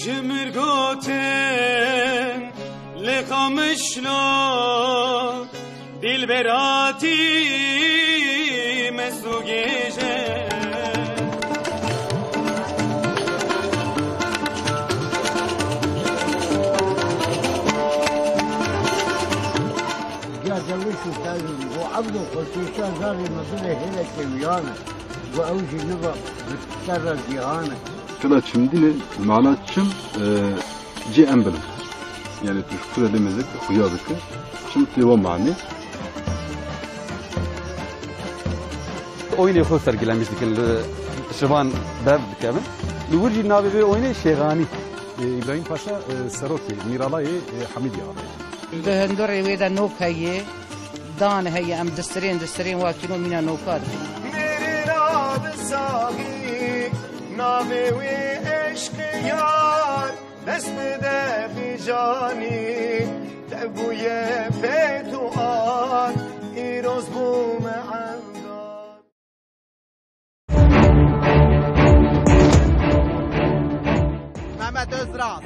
جمرگاتن لقامشنا دل براتی مسوگیجه جاوشو تازم و عبدو خصوصا زاری مدونه هیله کمیانه و اوجی نبا بتر دیانه كلا تشمدينه معنا تشم جي امبلم يعني تشكر لمزك خيابك تشم تيوا معني oyunu خو sergilemiştik şaban bev dikemem lurji navi ve oyunu şegani İbrahim Paşa Seroki Miralayı Hamidiye بهندور ويدا نوك هي دان هي ام دسترين واكينو مينا نوكات نامه و عشق یار دست بده بی جانی بوی پیتو آن ایروز بوم محمد ازراس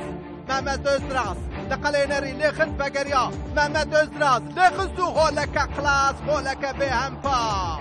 محمد ازراس لقلينري لخن بقريا محمد ازراس لخن سو غولك قلاص غولك بهمبا